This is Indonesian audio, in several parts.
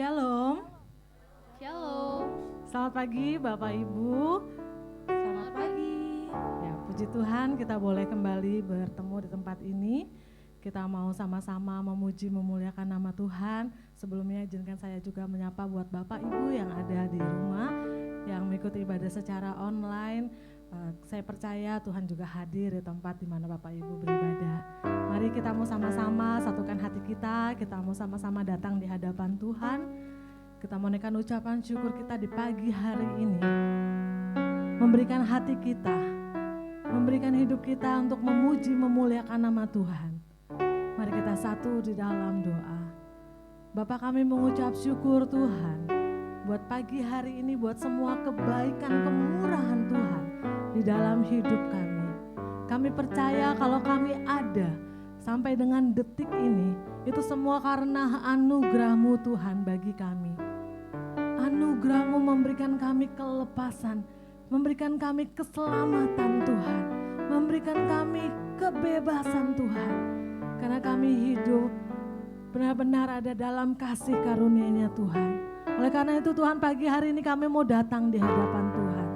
Shalom, Shalom. selamat pagi Bapak Ibu. Selamat pagi. Ya, puji Tuhan kita boleh kembali bertemu di tempat ini. Kita mau sama-sama memuji memuliakan nama Tuhan. Sebelumnya izinkan saya juga menyapa buat Bapak Ibu yang ada di rumah, yang mengikuti ibadah secara online. Saya percaya Tuhan juga hadir di tempat di mana Bapak Ibu beribadah. Mari kita mau sama-sama satukan hati kita mau sama-sama datang di hadapan Tuhan. Kita mau naikkan ucapan syukur kita di pagi hari ini. Memberikan hati kita, memberikan hidup kita untuk memuji memuliakan nama Tuhan. Mari kita satu di dalam doa. Bapa, kami mengucap syukur Tuhan buat pagi hari ini, buat semua kebaikan kemurahan Tuhan di dalam hidup kami. Kami percaya kalau kami ada sampai dengan detik ini, itu semua karena anugerah-Mu Tuhan bagi kami. Anugerah-Mu memberikan kami kelepasan, memberikan kami keselamatan Tuhan, memberikan kami kebebasan Tuhan. Karena kami hidup benar-benar ada dalam kasih karunia-Nya Tuhan. Oleh karena itu Tuhan, pagi hari ini kami mau datang di hadapan Tuhan.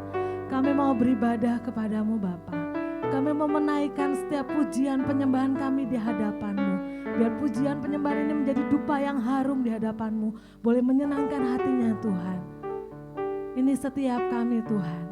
Kami mau beribadah kepadamu Bapa. Kami mau menaikkan setiap pujian penyembahan kami di hadapan-Mu. Biar pujian penyembahan ini menjadi dupa yang harum di hadapan-Mu. Boleh menyenangkan hatinya Tuhan. Ini setiap kami Tuhan.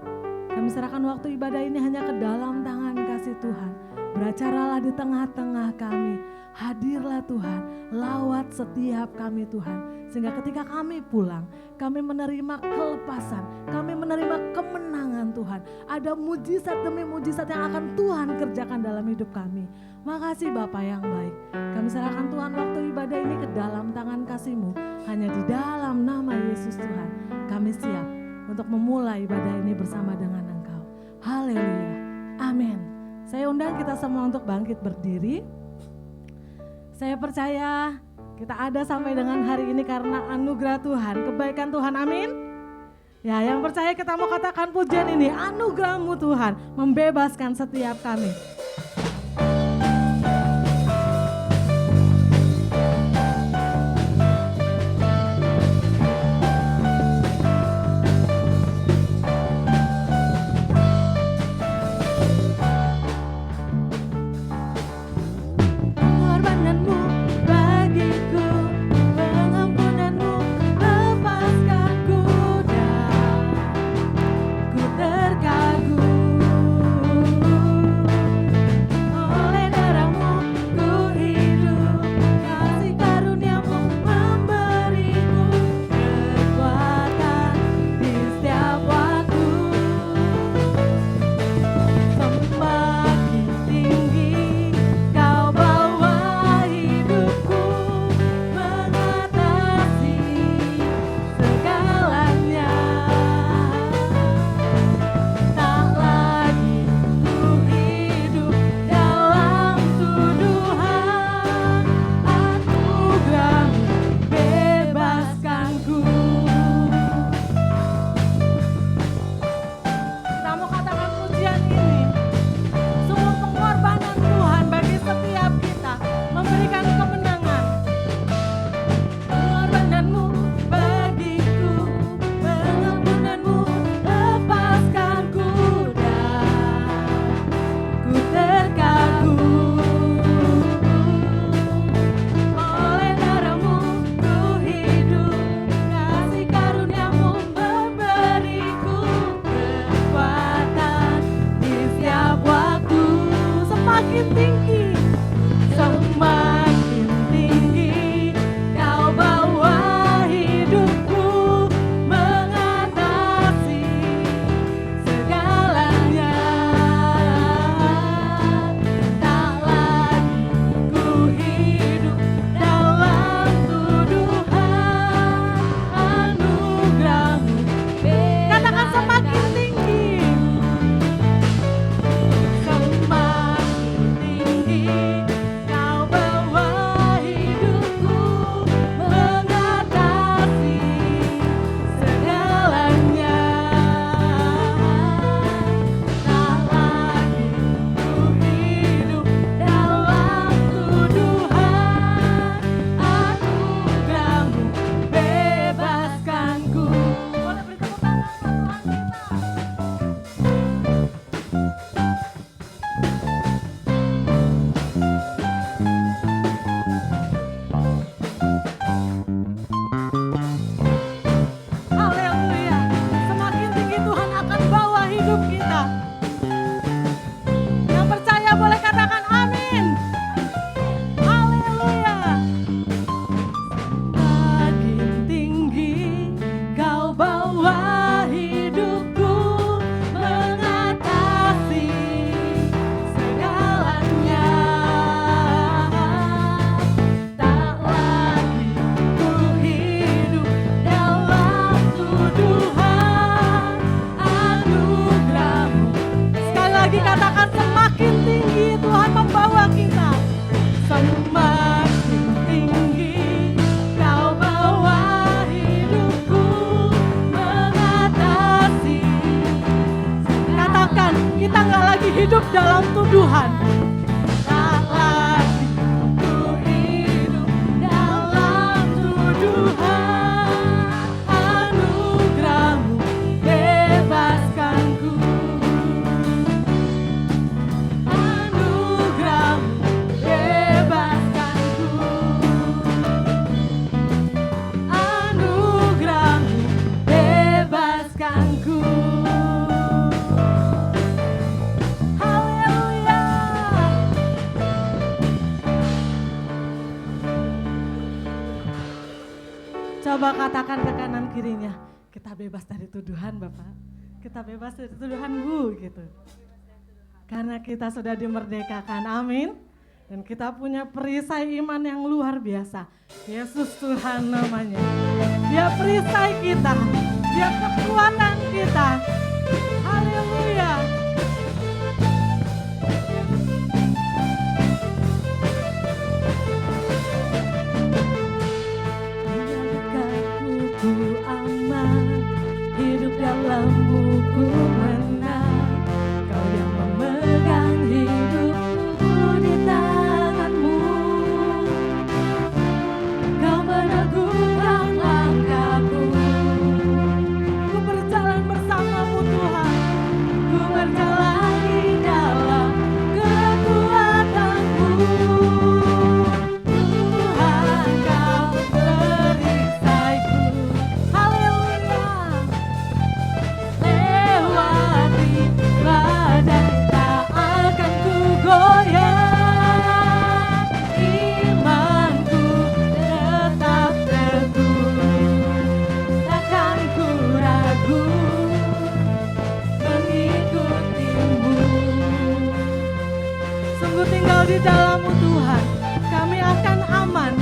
Kami serahkan waktu ibadah ini hanya ke dalam tangan kasih Tuhan. Beracaralah di tengah-tengah kami. Hadirlah Tuhan, lawat setiap kami Tuhan. Sehingga ketika kami pulang, kami menerima kelepasan, kami menerima kemenangan Tuhan. Ada mujizat demi mujizat yang akan Tuhan kerjakan dalam hidup kami. Makasih Bapa yang baik. Kami serahkan Tuhan waktu ibadah ini ke dalam tangan kasih-Mu. Hanya di dalam nama Yesus Tuhan, kami siap untuk memulai ibadah ini bersama dengan Engkau. Haleluya, amin. Saya undang kita semua untuk bangkit berdiri. Saya percaya kita ada sampai dengan hari ini karena anugerah Tuhan, kebaikan Tuhan, amin. Ya, yang percaya kita mau katakan pujian ini, anugerah-Mu Tuhan membebaskan setiap kami. Terkagum hidup dalam tuduhan. Tak lagi ku hidup dalam tuduhan. Anugerah-Mu bebaskanku. Anugerah-Mu bebaskanku. Anugerah-Mu bebaskanku. Haleluya. Coba katakan ke kanan kirinya, kita bebas dari tuduhan Bapak. Kita bebas dari tuduhan Bu gitu. Karena kita sudah dimerdekakan, amin. Dan kita punya perisai iman yang luar biasa. Yesus Tuhan namanya. Dia perisai kita, dia kekuatan kita. Haleluya. Dekatmu ku aman, hidup dalam-Mu ku menang. Kau yang memegang hidupku di tangan-Mu. Kau meneguhkan langkahku. Ku berjalan bersama-Mu Tuhan. Ku berjalan di dalam kekuatan-Mu. Tuhan Kau perisaiku. Haleluya. Lewati badai tak akan ku goyah. Imanku tetap teguh, takkan ku ragu mengikuti-Mu. Sungguh tinggal di dalam-Mu Tuhan, kami akan aman.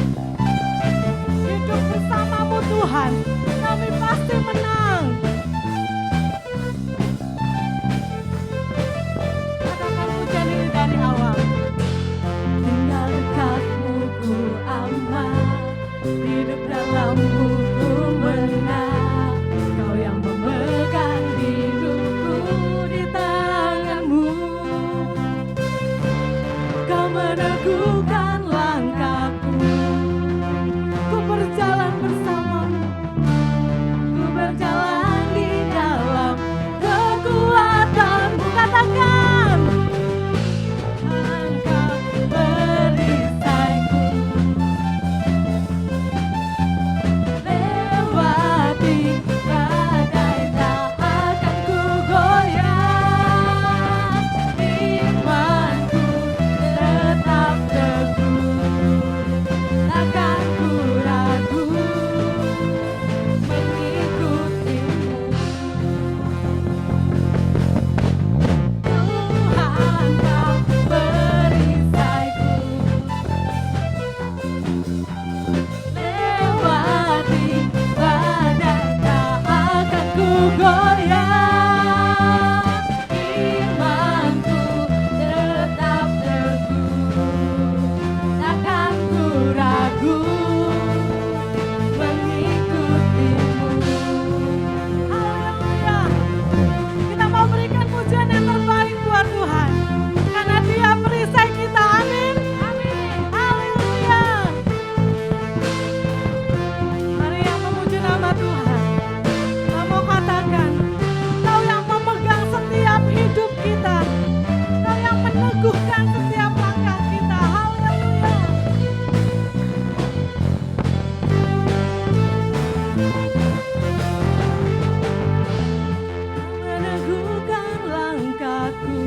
Hidup bersama-Mu Tuhan, kami pasti menang. Katakan pujian ini dari awal. Tinggal dekat-Mu ku aman, hidup dalam-Mu ku menang. Kau yang memegang hidupku di tangan-Mu. Kau meneguhkan langkahku. Ku berjalan bersama-Mu. Ku berjalan di dalam kekuatan-Mu. Katakan. Engkau perisaiku. Lewati badai tak akan ku goyah. Imanku tetap teguh, takkan ku ragu mengikuti-Mu. Tuhan Kau perisaiku. Lewati badai tak akan ku goyah. Imanku tetap teguh, takkan ku ragu mengikuti-Mu. Haleluya. Kita mau berikan pujian yang terbaik buat Tuhan, karena Dia perisai kita. Amin. Amin. Haleluya. Mari yang memuji nama Tuhan. Kita mau katakan, Kau yang memegang setiap hidup kita. Kau yang meneguhkan setiap langkah kita. Haleluya. Meneguhkan langkahku.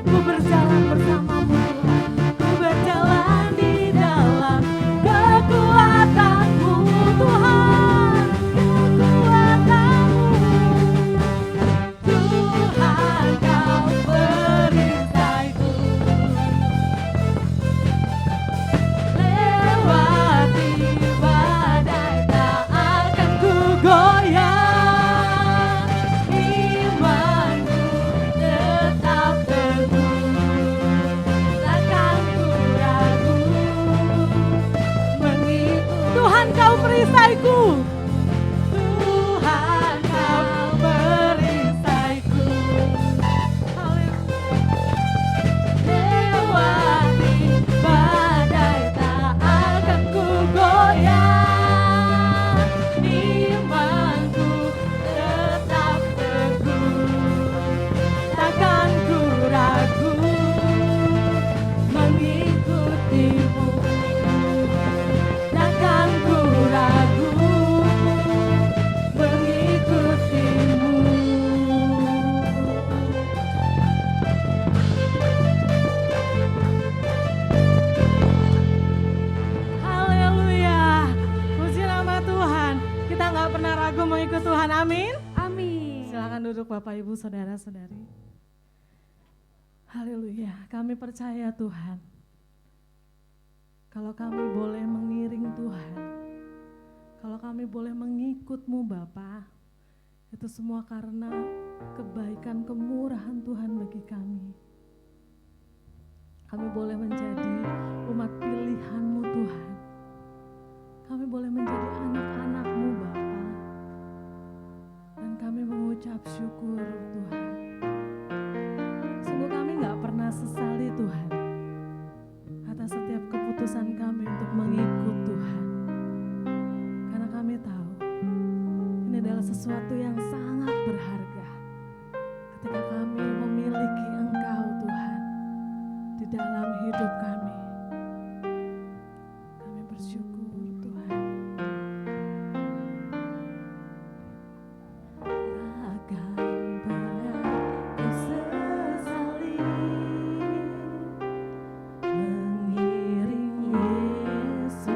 Ku berjalan bersama-Mu Tuhan. Ku berjalan di dalam kekuatan-Mu Tuhan. Kekuatan-Mu. Tuhan Kau perisaiku. Lewati badai tak akan ku goyah. Imanku tetap teguh, takkan ku ragu mengikuti. Tuhan Kau perisaiku. Tuhan Kau perisaiku. nggak pernah ragu mengikut Tuhan, amin? Amin. Silakan duduk Bapak Ibu Saudara-saudari. Haleluya, kami percaya Tuhan. Kalau kami boleh mengiring Tuhan, kalau kami boleh mengikut-Mu Bapa, itu semua karena kebaikan kemurahan Tuhan bagi kami. Kami boleh menjadi umat pilihan-Mu Tuhan. Kami boleh menjadi anak-anak-Mu Bapa. Dan kami mengucap syukur Tuhan. Sungguh kami gak pernah sesali Tuhan atas setiap keputusan kami untuk mengikut Tuhan. Karena kami tahu ini adalah sesuatu yang sangat berharga ketika kami memiliki Engkau Tuhan di dalam hidup kami. Kami bersyukur Tuhan. Takkan pernah ku sesali mengiring Yesus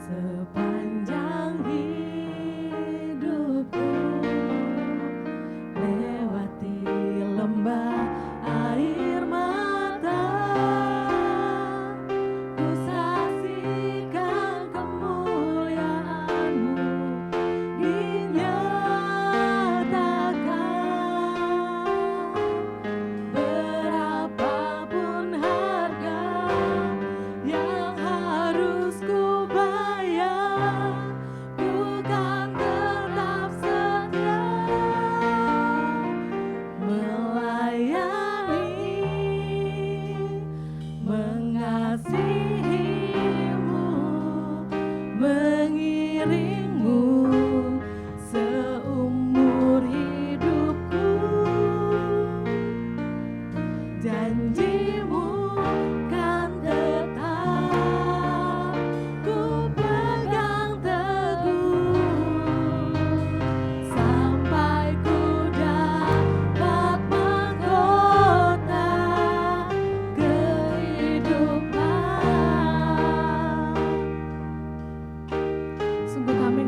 sepanjang hidupku, lewati lembah air mata, ku saksikan kemuliaan-Mu dinyatakan. Berapapun harga yang harus ku bayar, ku kan tetap setia melayani, mengasihi-Mu, mengiring-Mu seumur hidupku. Janji-Mu kan tetap ku pegang teguh sampai ku dapat mahkota kehidupan. Sungguh kami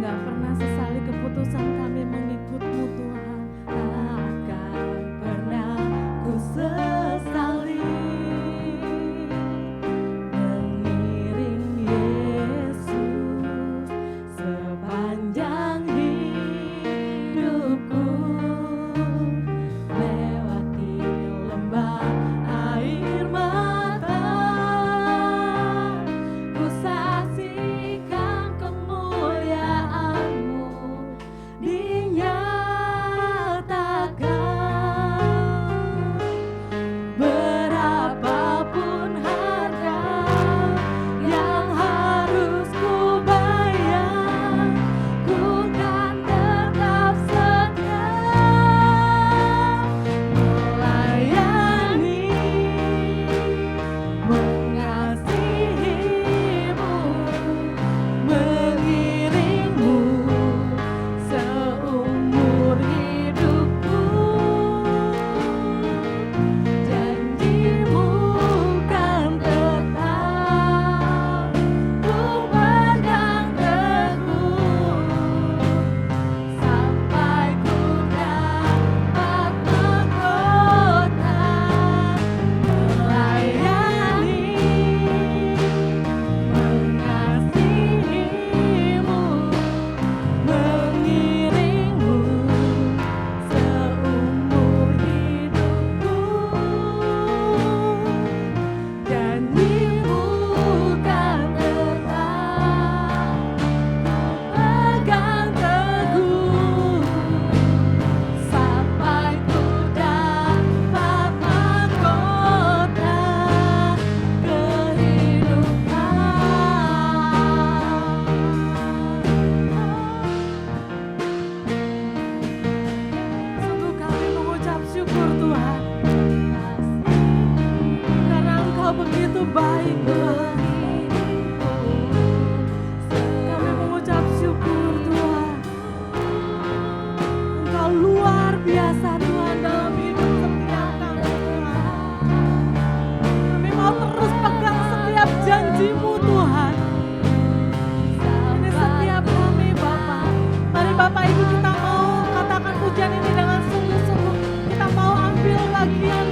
Bapak Ibu kita mau katakan pujian ini dengan sungguh-sungguh. Kita mau ambil bagian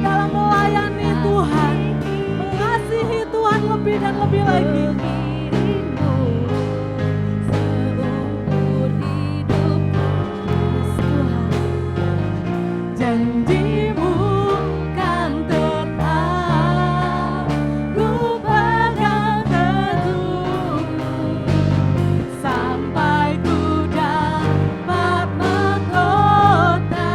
dalam melayani Tuhan, mengasihi Tuhan lebih dan lebih lagi. Janjimu kan tetap, ku pegang teguh sampai ku dapat mahkota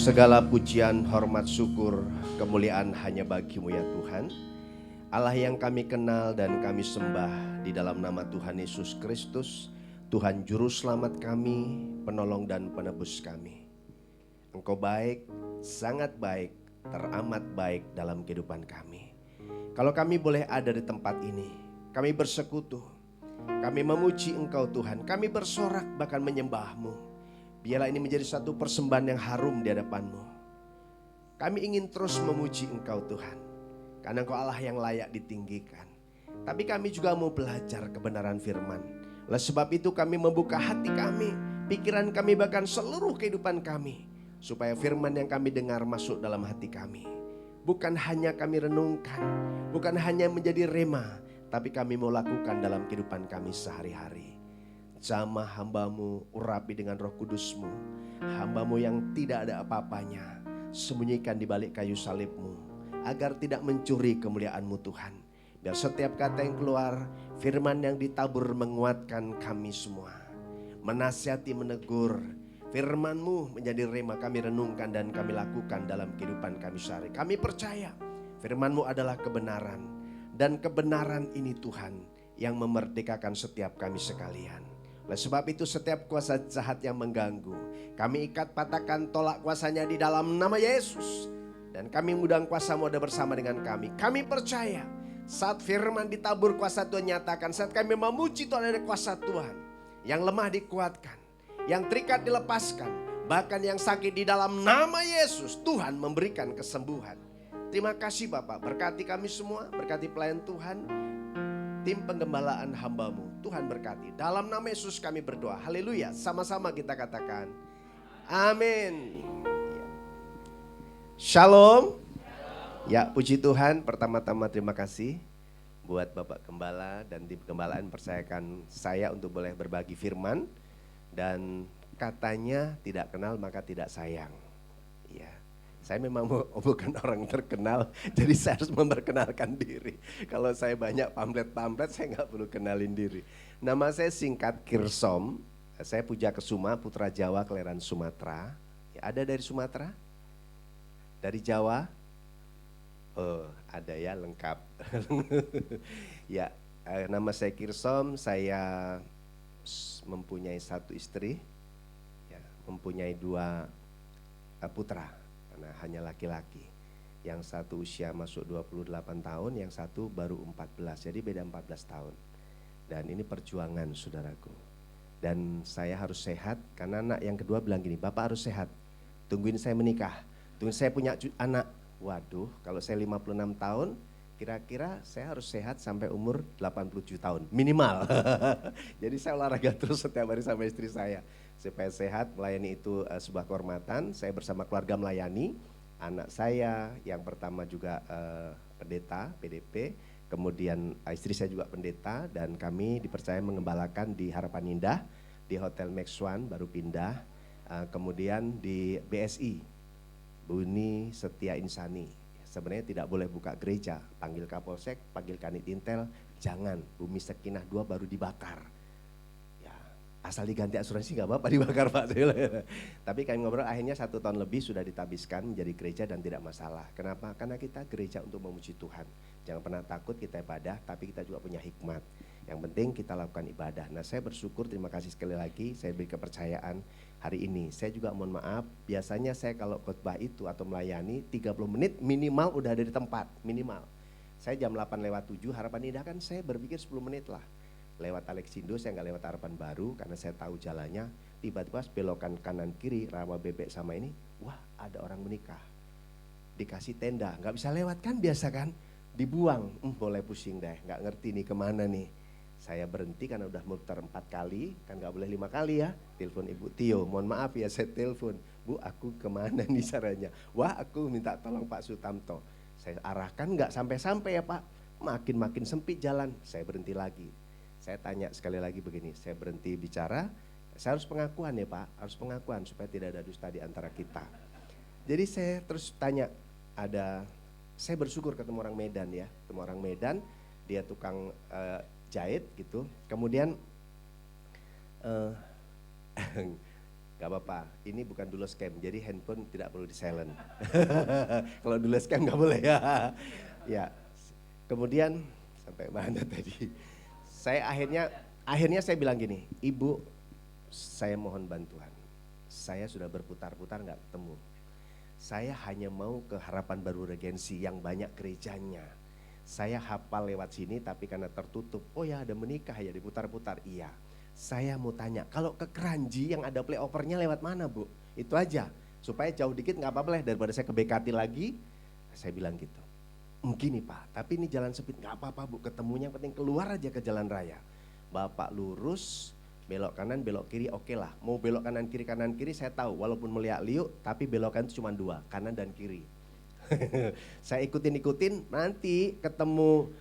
Segala pujian, hormat, syukur, kemuliaan hanya bagi-Mu ya Tuhan. Allah yang kami kenal dan kami sembah di dalam nama Tuhan Yesus Kristus, Tuhan Juru Selamat kami, penolong dan penebus kami. Engkau baik, sangat baik, teramat baik dalam kehidupan kami. Kalau kami boleh ada di tempat ini, kami bersekutu, kami memuji Engkau Tuhan, kami bersorak bahkan menyembah-Mu. Biarlah ini menjadi satu persembahan yang harum di hadapan-Mu. Kami ingin terus memuji Engkau Tuhan, karena Engkau Allah yang layak ditinggikan. Tapi kami juga mau belajar kebenaran firman. Oleh sebab itu kami membuka hati kami, pikiran kami, bahkan seluruh kehidupan kami, supaya firman yang kami dengar masuk dalam hati kami. Bukan hanya kami renungkan, bukan hanya menjadi rema, tapi kami mau lakukan dalam kehidupan kami sehari-hari. Jamah hamba-Mu, urapi dengan Roh Kudus-Mu. Hamba-Mu yang tidak ada apa-apanya, sembunyikan di balik kayu salib-Mu, agar tidak mencuri kemuliaan-Mu Tuhan. Biar setiap kata yang keluar, firman yang ditabur menguatkan kami semua. Menasihati, menegur, firman-Mu menjadi rema kami renungkan dan kami lakukan dalam kehidupan kami sehari. Kami percaya firman-Mu adalah kebenaran. Dan kebenaran ini Tuhan yang memerdekakan setiap kami sekalian. Oleh sebab itu setiap kuasa jahat yang mengganggu, kami ikat, patahkan, tolak kuasanya di dalam nama Yesus. Dan kami mengundang kuasa-Mu ada bersama dengan kami. Kami percaya saat firman ditabur kuasa Tuhan nyatakan. Saat kami memuji Tuhan ada kuasa Tuhan. Yang lemah dikuatkan, yang terikat dilepaskan. Bahkan yang sakit di dalam nama Yesus Tuhan memberikan kesembuhan. Terima kasih Bapak, berkati kami semua, berkati pelayan Tuhan, tim penggembalaan hamba-Mu. Tuhan berkati. Dalam nama Yesus kami berdoa. Haleluya. Sama-sama kita katakan. Amin. Shalom. Ya, puji Tuhan. Pertama-tama terima kasih buat Bapak Gembala dan tim penggembalaan percayakan saya untuk boleh berbagi firman. Dan katanya tidak kenal maka tidak sayang. Ya. Saya memang bukan orang terkenal, jadi saya harus memperkenalkan diri. Kalau saya banyak pamflet-pamflet, saya nggak perlu kenalin diri. Nama saya singkat Kirsom, saya Puja Kesuma, putra Jawa, kelahiran Sumatera. Ya, ada dari Sumatera? Dari Jawa? Oh, ada ya, lengkap. Ya, nama saya Kirsom, saya mempunyai satu istri, ya, mempunyai 2 putra. Karena hanya laki-laki. Yang satu usia masuk 28 tahun, yang satu baru 14. Jadi beda 14 tahun. Dan ini perjuangan saudaraku. Dan saya harus sehat karena anak yang kedua bilang gini, Bapak harus sehat. Tungguin saya menikah. Tungguin saya punya anak. Waduh, kalau saya 56 tahun, kira-kira saya harus sehat sampai umur 87 tahun. Minimal. Jadi saya olahraga terus setiap hari sama istri saya. Supaya sehat, melayani itu sebuah kehormatan. Saya bersama keluarga melayani. Anak saya yang pertama juga pendeta PDP, kemudian istri saya juga pendeta, dan kami dipercaya mengembalakan di Harapan Indah, di Hotel Max One baru pindah, kemudian di BSI, Buni Setia Insani. Sebenarnya tidak boleh buka gereja, panggil Kapolsek, panggil Kanit Intel, jangan, Bumi Sekinah 2 baru dibakar. Asal diganti asuransi nggak apa-apa dibakar Pak. Tapi kami ngobrol akhirnya 1 tahun lebih sudah ditabiskan menjadi gereja dan tidak masalah. Kenapa? Karena kita gereja untuk memuji Tuhan. Jangan pernah takut kita ibadah, tapi kita juga punya hikmat. Yang penting kita lakukan ibadah. Nah, saya bersyukur, terima kasih sekali lagi saya beri kepercayaan hari ini. Saya juga mohon maaf, biasanya saya kalau khotbah itu atau melayani 30 menit minimal udah ada di tempat, minimal. Saya jam 8:07 Harapan Indah kan saya berpikir 10 menit lah. Lewat Alexindo, saya nggak lewat Harapan Baru karena saya tahu jalannya. Tiba-tiba belokan kanan kiri rawa bebek sama ini, wah ada orang menikah. Dikasih tenda, nggak bisa lewat kan biasa kan? Dibuang, mulai pusing deh, nggak ngerti nih kemana nih. Saya berhenti karena udah muter 4 kali, kan nggak boleh 5 kali ya. Telepon Ibu Tio, mohon maaf ya saya telepon. Bu, aku kemana nih caranya? Wah, aku minta tolong Pak Sutamto. Saya arahkan nggak sampai-sampai ya Pak. Makin sempit jalan, saya berhenti lagi. Saya tanya sekali lagi begini, saya berhenti bicara, saya harus pengakuan ya Pak, harus pengakuan supaya tidak ada dusta di antara kita. Jadi saya terus tanya, saya bersyukur ketemu orang Medan ya, ketemu orang Medan, dia tukang jahit gitu, kemudian gak apa-apa, ini bukan dulu scam, jadi handphone tidak perlu di silent. Kalau dulu scam gak boleh ya. Ya, kemudian sampai mana tadi? Saya akhirnya saya bilang gini, Ibu, saya mohon bantuan. Saya sudah berputar-putar nggak ketemu. Saya hanya mau ke Harapan Baru Regensi yang banyak gerejanya. Saya hafal lewat sini tapi karena tertutup. Oh ya ada menikah ya diputar-putar. Iya. Saya mau tanya, kalau ke Keranji yang ada playovernya lewat mana Bu? Itu aja. Supaya jauh dikit nggak apa-apa lah daripada saya ke BKT lagi. Saya bilang gitu. Gini Pak, tapi ini jalan sempit, nggak apa-apa Bu, ketemunya yang penting keluar aja ke jalan raya. Bapak lurus, belok kanan, belok kiri, oke lah. Mau belok kanan kiri saya tahu, walaupun melihat liuk, tapi belokan itu cuma 2, kanan dan kiri. Saya ikutin, nanti ketemu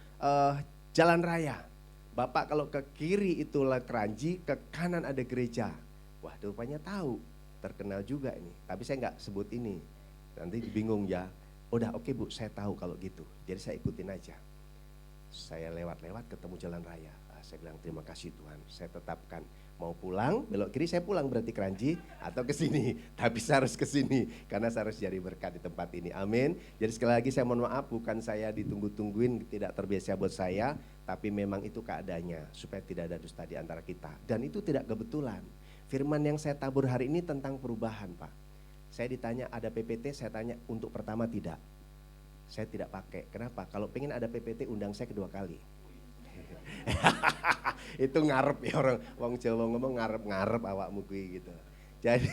jalan raya. Bapak kalau ke kiri itulah Keranji, ke kanan ada gereja. Wah rupanya tahu, terkenal juga ini. Tapi saya nggak sebut ini, nanti bingung ya. Udah oke Bu, saya tahu kalau gitu. Jadi saya ikutin aja. Saya lewat-lewat ketemu jalan raya. Saya bilang terima kasih Tuhan, saya tetapkan mau pulang, belok kiri saya pulang berarti Kranji atau ke sini. Tapi saya harus ke sini karena saya harus jadi berkat di tempat ini. Amin. Jadi sekali lagi saya mohon maaf, bukan saya ditunggu-tungguin, tidak terbiasa buat saya, tapi memang itu keadaannya supaya tidak ada dusta di antara kita. Dan itu tidak kebetulan. Firman yang saya tabur hari ini tentang perubahan, Pak. Saya ditanya ada PPT, saya tanya untuk pertama tidak. Saya tidak pakai. Kenapa? Kalau pengen ada PPT undang saya kedua kali. Itu ngarep ya orang wong Jawa ngomong ngarep awakmu kuwi gitu. Jadi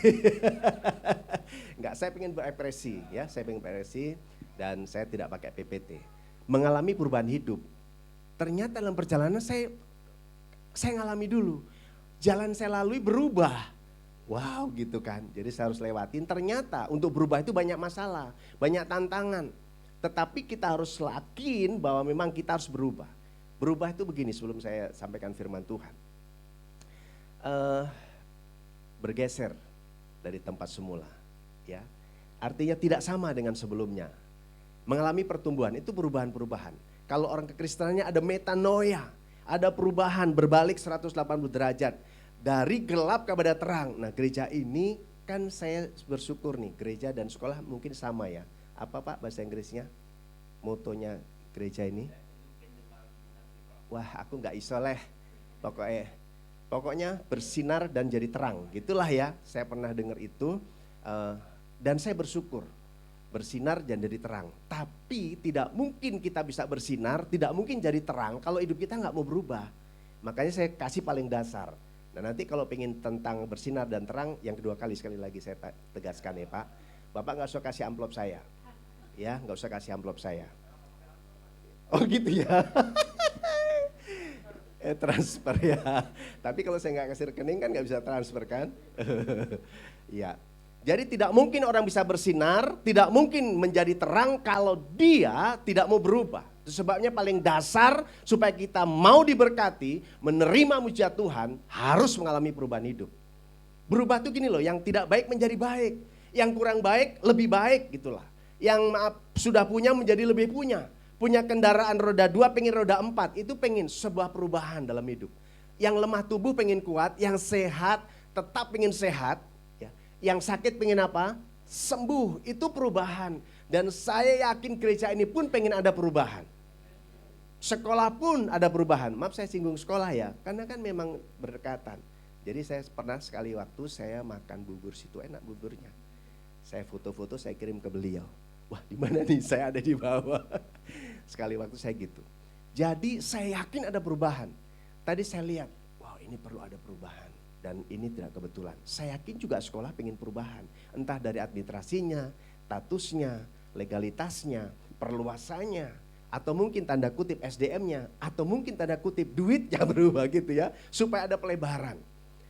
enggak, saya pengen berekspresi ya, saya pengen berekspresi dan saya tidak pakai PPT. Mengalami perubahan hidup. Ternyata dalam perjalanan saya ngalami dulu. Jalan saya lalui berubah. Wow gitu kan. Jadi saya harus lewatin. Ternyata untuk berubah itu banyak masalah, banyak tantangan. Tetapi kita harus yakin bahwa memang kita harus berubah. Berubah itu begini sebelum saya sampaikan firman Tuhan. Bergeser dari tempat semula. Ya. Artinya tidak sama dengan sebelumnya. Mengalami pertumbuhan itu perubahan-perubahan. Kalau orang kekristenannya ada metanoia. Ada perubahan berbalik 180 derajat. Dari gelap kepada terang. Nah gereja ini kan saya bersyukur nih. Gereja dan sekolah mungkin sama ya. Apa Pak bahasa Inggrisnya? Motonya gereja ini? Wah aku nggak iso leh, pokoknya bersinar dan jadi terang, gitulah ya. Saya pernah dengar itu dan saya bersyukur bersinar dan jadi terang. Tapi tidak mungkin kita bisa bersinar, tidak mungkin jadi terang kalau hidup kita nggak mau berubah. Makanya saya kasih paling dasar. Nah nanti kalau pengen tentang bersinar dan terang, yang kedua kali sekali lagi saya tegaskan ya Pak. Bapak nggak usah kasih amplop saya, ya nggak usah kasih amplop saya. Oh gitu ya. Transfer ya. Tapi kalau saya nggak kasih rekening kan nggak bisa transfer kan? Ya. Jadi tidak mungkin orang bisa bersinar, tidak mungkin menjadi terang kalau dia tidak mau berubah. Itu sebabnya paling dasar supaya kita mau diberkati, menerima mujizat Tuhan, harus mengalami perubahan hidup. Berubah tuh gini loh, yang tidak baik menjadi baik, yang kurang baik lebih baik gitulah. Yang sudah punya menjadi lebih punya. Punya kendaraan roda 2 pengen roda 4, itu pengen sebuah perubahan dalam hidup. Yang lemah tubuh pengen kuat, yang sehat tetap pengen sehat, ya. Yang sakit pengen apa? Sembuh, itu perubahan. Dan saya yakin gereja ini pun pengen ada perubahan. Sekolah pun ada perubahan. Maaf saya singgung sekolah ya, karena kan memang berdekatan. Jadi saya pernah sekali waktu saya makan bubur situ, enak buburnya. Saya foto-foto, saya kirim ke beliau. Wah di mana nih, saya ada di bawah. Sekali waktu saya gitu. Jadi saya yakin ada perubahan. Tadi saya lihat, wow ini perlu ada perubahan. Dan ini tidak kebetulan. Saya yakin juga sekolah pengen perubahan. Entah dari administrasinya, statusnya, legalitasnya, perluasannya. Atau mungkin tanda kutip SDM-nya. Atau mungkin tanda kutip duitnya berubah gitu ya. Supaya ada pelebaran.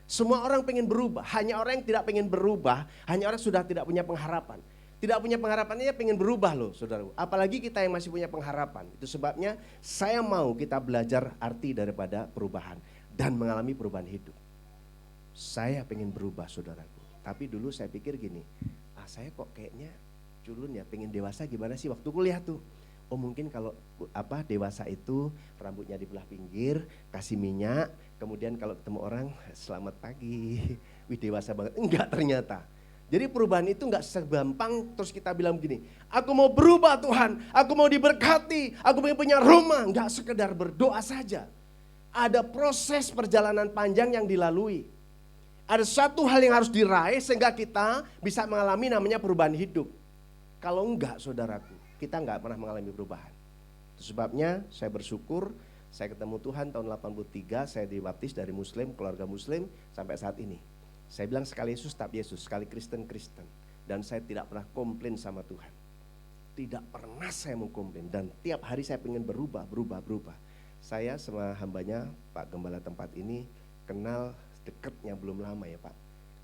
Semua orang pengen berubah. Hanya orang yang tidak pengen berubah, hanya orang sudah tidak punya pengharapan. Tidak punya pengharapannya pengen berubah loh saudara. Apalagi kita yang masih punya pengharapan. Itu sebabnya saya mau kita belajar arti daripada perubahan. Dan mengalami perubahan hidup. Saya pengen berubah saudaraku. Tapi dulu saya pikir gini. Saya kok kayaknya culun ya, pengen dewasa gimana sih waktu kuliah tuh. Oh mungkin kalau dewasa itu rambutnya dibelah pinggir, kasih minyak. Kemudian kalau ketemu orang selamat pagi. Wih dewasa banget. Enggak ternyata. Jadi perubahan itu enggak segampang terus kita bilang begini, aku mau berubah Tuhan, aku mau diberkati, aku mau punya rumah. Enggak sekedar berdoa saja. Ada proses perjalanan panjang yang dilalui. Ada satu hal yang harus diraih sehingga kita bisa mengalami namanya perubahan hidup. Kalau enggak saudaraku, kita enggak pernah mengalami perubahan. Itu sebabnya saya bersyukur, saya ketemu Tuhan tahun 83, saya dibaptis dari muslim, keluarga muslim sampai saat ini. Saya bilang sekali Yesus tetap Yesus, sekali Kristen Kristen. Dan saya tidak pernah komplain sama Tuhan. Tidak pernah saya mau komplain. Dan tiap hari saya pengen berubah. Saya sama hambanya Pak Gembala tempat ini kenal dekatnya belum lama ya Pak.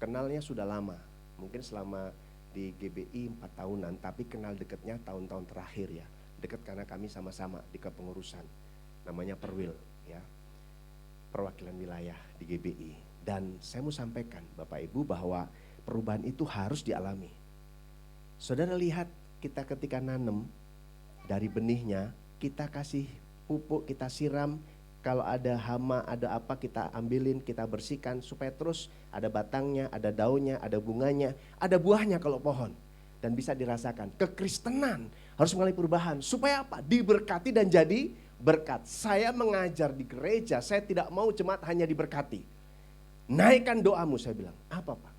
Kenalnya sudah lama. Mungkin selama di GBI 4 tahunan. Tapi kenal dekatnya tahun-tahun terakhir ya. Dekat karena kami sama-sama di kepengurusan. Namanya Perwil ya. Perwakilan wilayah di GBI. Dan saya mau sampaikan Bapak Ibu bahwa perubahan itu harus dialami. Saudara lihat kita ketika nanam dari benihnya, kita kasih pupuk, kita siram, kalau ada hama, ada apa kita ambilin, kita bersihkan supaya terus ada batangnya, ada daunnya, ada bunganya, ada buahnya kalau pohon. Dan bisa dirasakan. Kekristenan harus mengalami perubahan. Supaya apa? Diberkati dan jadi berkat. Saya mengajar di gereja, saya tidak mau jemaat hanya diberkati. Naikkan doamu, saya bilang. Apa Pak?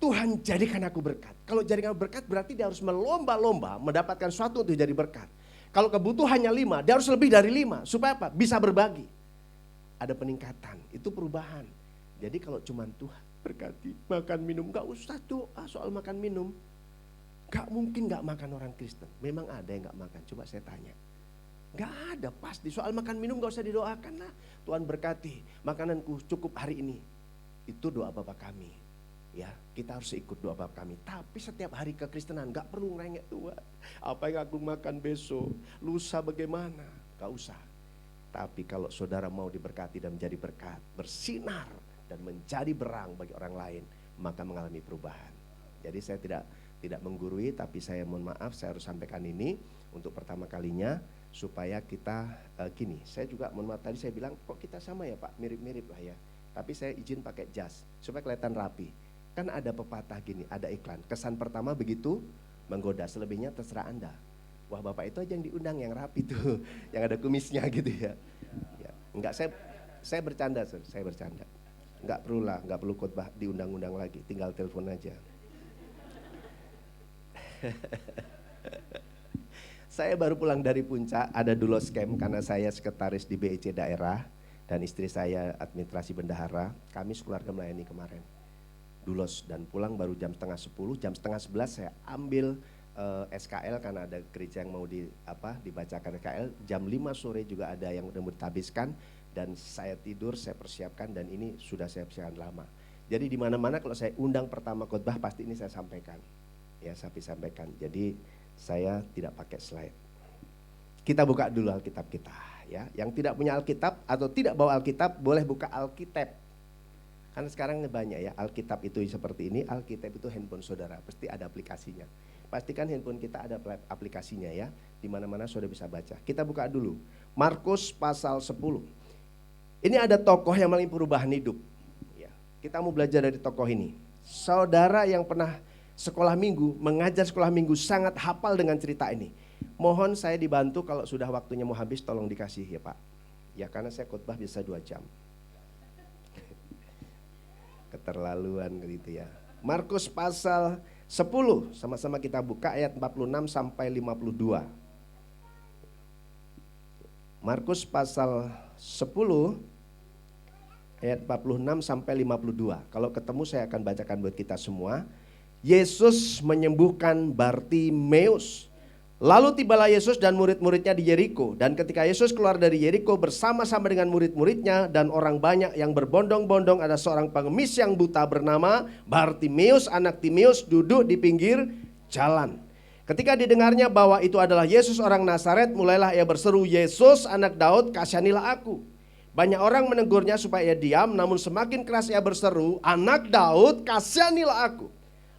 Tuhan jadikan aku berkat. Kalau jadikan berkat berarti dia harus melomba-lomba mendapatkan sesuatu untuk jadi berkat. Kalau kebutuhannya 5, dia harus lebih dari 5. Supaya apa? Bisa berbagi. Ada peningkatan, itu perubahan. Jadi kalau cuma Tuhan berkati, makan minum, gak usah doa soal makan minum. Gak mungkin gak makan orang Kristen. Memang ada yang gak makan, coba saya tanya. Gak ada, pasti. Soal makan minum gak usah didoakan lah. Tuhan berkati, makananku cukup hari ini. Itu doa Bapa kami. Ya, kita harus ikut doa Bapa kami. Tapi setiap hari kekristenan gak perlu ngerengek Tuhan. Apa yang aku makan besok, lusa bagaimana? Gak usah. Tapi kalau saudara mau diberkati dan menjadi berkat, bersinar dan menjadi berang bagi orang lain, maka mengalami perubahan. Jadi saya tidak menggurui, tapi saya mohon maaf, saya harus sampaikan ini untuk pertama kalinya supaya kita gini. Saya juga mohon maaf, tadi saya bilang kok kita sama ya Pak, mirip-mirip lah ya. Tapi saya izin pakai jas supaya kelihatan rapi. Kan ada pepatah gini, ada iklan. Kesan pertama begitu menggoda, selebihnya terserah Anda. Wah Bapak itu aja yang diundang yang rapi tuh, yang ada kumisnya gitu ya. Ya. Enggak, saya bercanda, saya bercanda. Enggak perlu khotbah diundang-undang lagi, tinggal telepon aja. Saya baru pulang dari Puncak, ada Dulos Camp karena saya sekretaris di BEC daerah dan istri saya administrasi bendahara. Kami sekeluarga melayani kemarin Dulos dan pulang baru jam 9:30, jam 10:30 saya ambil SKL karena ada gereja yang mau dibacakan SKL. Jam 5 sore juga ada yang udah mau dihabiskan dan saya tidur, saya persiapkan dan ini sudah saya persiapkan lama. Jadi di mana-mana kalau saya undang pertama khotbah pasti ini saya sampaikan. Ya, saya sampaikan. Jadi saya tidak pakai slide. Kita buka dulu Alkitab kita ya. Yang tidak punya Alkitab atau tidak bawa Alkitab boleh buka Alkitab. Karena sekarang banyak ya, Alkitab itu seperti ini, Alkitab itu handphone saudara, pasti ada aplikasinya. Pastikan handphone kita ada aplikasinya ya, di mana-mana saudara bisa baca. Kita buka dulu Markus pasal 10. Ini ada tokoh yang mengalami perubahan hidup. Ya, kita mau belajar dari tokoh ini. Saudara yang pernah sekolah minggu, mengajar sekolah minggu sangat hafal dengan cerita ini. Mohon saya dibantu kalau sudah waktunya mau habis tolong dikasih ya Pak. Ya karena saya khotbah bisa 2 jam. Keterlaluan gitu ya. Markus pasal 10, sama-sama kita buka ayat 46 sampai 52. Markus pasal 10 ayat 46 sampai 52. Kalau ketemu saya akan bacakan buat kita semua. Yesus menyembuhkan Bartimeus. Lalu tibalah Yesus dan murid-muridnya di Yeriko. Dan ketika Yesus keluar dari Yeriko bersama-sama dengan murid-muridnya dan orang banyak yang berbondong-bondong, ada seorang pengemis yang buta bernama Bartimeus, anak Timeus, duduk di pinggir jalan. Ketika didengarnya bahwa itu adalah Yesus orang Nazaret, mulailah ia berseru, Yesus anak Daud, kasihanilah aku. Banyak orang menegurnya supaya ia diam, namun semakin keras ia berseru, anak Daud, kasihanilah aku.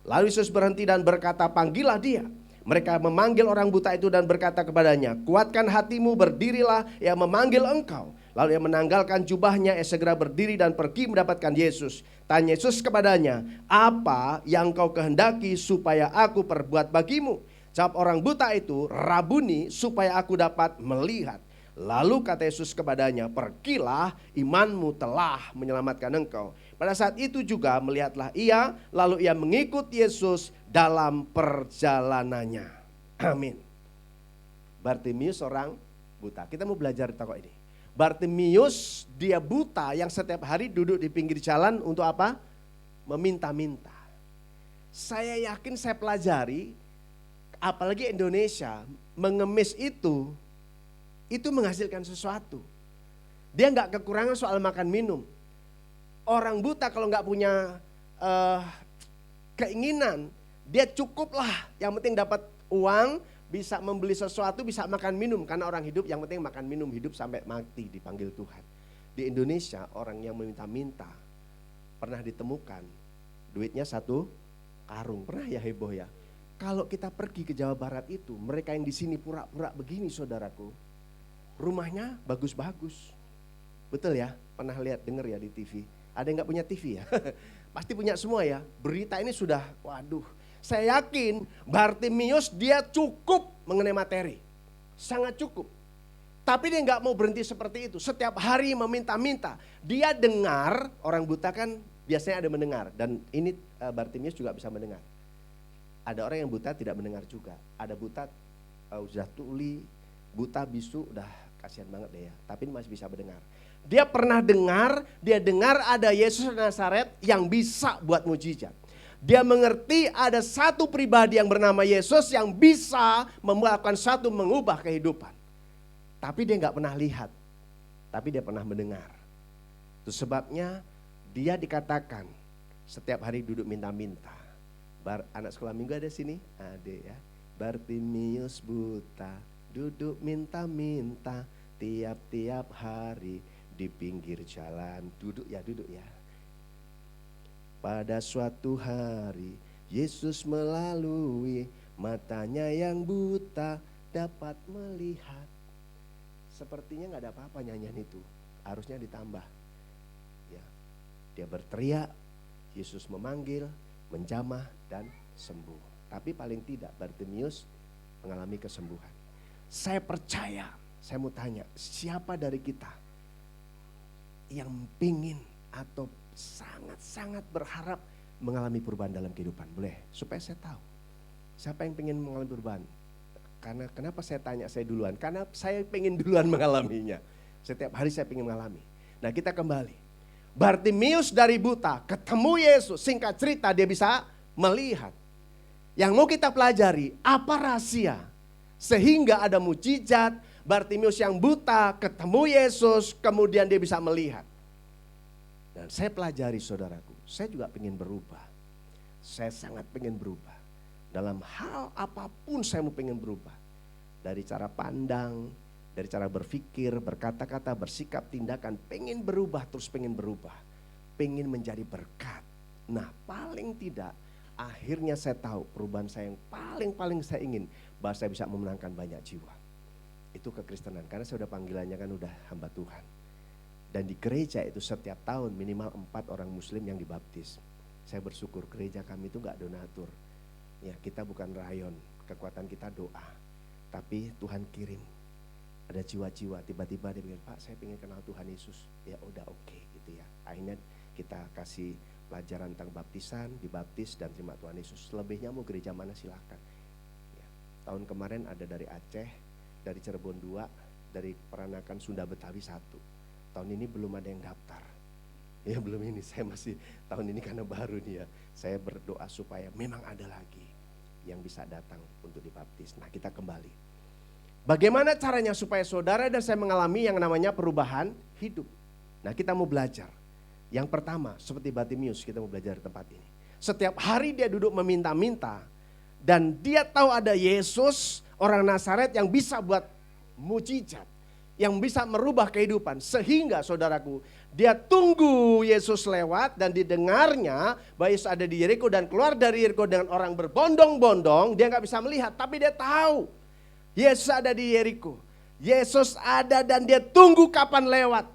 Lalu Yesus berhenti dan berkata, panggillah dia. Mereka memanggil orang buta itu dan berkata kepadanya, kuatkan hatimu, berdirilah, ia memanggil engkau. Lalu ia menanggalkan jubahnya, ia segera berdiri dan pergi mendapatkan Yesus. Tanya Yesus kepadanya, apa yang kau kehendaki supaya aku perbuat bagimu? Jawab orang buta itu, Rabuni, supaya aku dapat melihat. Lalu kata Yesus kepadanya, pergilah, imanmu telah menyelamatkan engkau. Pada saat itu juga melihatlah ia, lalu ia mengikut Yesus dalam perjalanannya. Amin. Bartimeus orang buta. Kita mau belajar tokoh ini. Bartimeus dia buta yang setiap hari duduk di pinggir jalan untuk apa? Meminta-minta. Saya yakin saya pelajari, apalagi Indonesia, mengemis itu menghasilkan sesuatu. Dia nggak kekurangan soal makan minum. Orang buta kalau nggak punya keinginan, dia cukuplah. Yang penting dapat uang, bisa membeli sesuatu, bisa makan minum. Karena orang hidup yang penting makan minum, hidup sampai mati dipanggil Tuhan. Di Indonesia orang yang meminta-minta pernah ditemukan duitnya 1 karung. Pernah ya heboh ya. Kalau kita pergi ke Jawa Barat itu, mereka yang di sini pura-pura begini saudaraku. Rumahnya bagus-bagus. Betul ya? Pernah lihat, denger ya di TV? Ada yang gak punya TV ya? Pasti punya semua ya. Berita ini sudah, waduh. Saya yakin Bartimius dia cukup mengenai materi. Sangat cukup. Tapi dia gak mau berhenti seperti itu. Setiap hari meminta-minta. Dia dengar, orang buta kan biasanya ada mendengar. Dan ini Bartimius juga bisa mendengar. Ada orang yang buta tidak mendengar juga. Ada buta sudah tuli, buta, bisu, udah kasihan banget deh ya. Tapi ini masih bisa mendengar. Dia pernah dengar, dia dengar ada Yesus Nazaret yang bisa buat mujizat. Dia mengerti ada satu pribadi yang bernama Yesus yang bisa melakukan satu mengubah kehidupan. Tapi dia gak pernah lihat, tapi dia pernah mendengar. Itu sebabnya dia dikatakan setiap hari duduk minta-minta. Anak sekolah minggu ada sini? Ada ya. Bartimius buta, duduk minta-minta tiap-tiap hari di pinggir jalan. Duduk ya. Pada suatu hari Yesus melalui, matanya yang buta dapat melihat. Sepertinya gak ada apa-apa nyanyian itu. Harusnya ditambah. Ya. Dia berteriak, Yesus memanggil, menjamah dan sembuh. Tapi paling tidak Bartimius mengalami kesembuhan. Saya percaya, saya mau tanya, siapa dari kita yang pingin atau sangat-sangat berharap mengalami perubahan dalam kehidupan? Boleh, supaya saya tahu. Siapa yang pingin mengalami perubahan? Karena kenapa saya tanya saya duluan? Karena saya pengen duluan mengalaminya. Setiap hari saya pengen mengalami. Nah kita kembali. Bartimius dari buta ketemu Yesus. Singkat cerita dia bisa melihat. Yang mau kita pelajari apa rahasia sehingga ada mujizat. Bartimius yang buta ketemu Yesus kemudian dia bisa melihat. Dan saya pelajari saudaraku. Saya juga pengen berubah. Saya sangat pengen berubah. Dalam hal apapun saya mau pengen berubah. Dari cara pandang, dari cara berpikir, berkata-kata, bersikap, tindakan. Pengen berubah, terus pengen berubah. Pengen menjadi berkat. Nah paling tidak, akhirnya saya tahu perubahan saya yang paling saya ingin. Bahwa saya bisa memenangkan banyak jiwa. Itu kekristenan, karena saya udah panggilannya kan udah hamba Tuhan. Dan di gereja itu setiap tahun minimal 4 orang muslim yang dibaptis. Saya bersyukur gereja kami itu gak donatur. Ya kita bukan rayon, kekuatan kita doa. Tapi Tuhan kirim. Ada jiwa-jiwa, tiba-tiba dia bilang, Pak saya pengen kenal Tuhan Yesus. Ya udah oke gitu ya. Akhirnya kita kasih pelajaran tentang baptisan, dibaptis dan terima Tuhan Yesus. Selebihnya mau gereja mana silakan. Ya. Tahun kemarin ada dari Aceh, dari Cirebon 2, dari Peranakan Sunda Betawi 1. Tahun ini belum ada yang daftar. Ya belum ini, saya masih tahun ini karena baru nih ya. Saya berdoa supaya memang ada lagi yang bisa datang untuk dibaptis. Nah kita kembali. Bagaimana caranya supaya saudara dan saya mengalami yang namanya perubahan hidup. Nah kita mau belajar. Yang pertama seperti Bartimius kita mau belajar di tempat ini. Setiap hari dia duduk meminta-minta. Dan dia tahu ada Yesus orang Nazaret yang bisa buat mujizat. Yang bisa merubah kehidupan. Sehingga saudaraku, dia tunggu Yesus lewat dan didengarnya bahwa Yesus ada di Yeriko dan keluar dari Yeriko dengan orang berbondong-bondong. Dia gak bisa melihat tapi dia tahu Yesus ada di Yeriko. Yesus ada dan dia tunggu kapan lewat.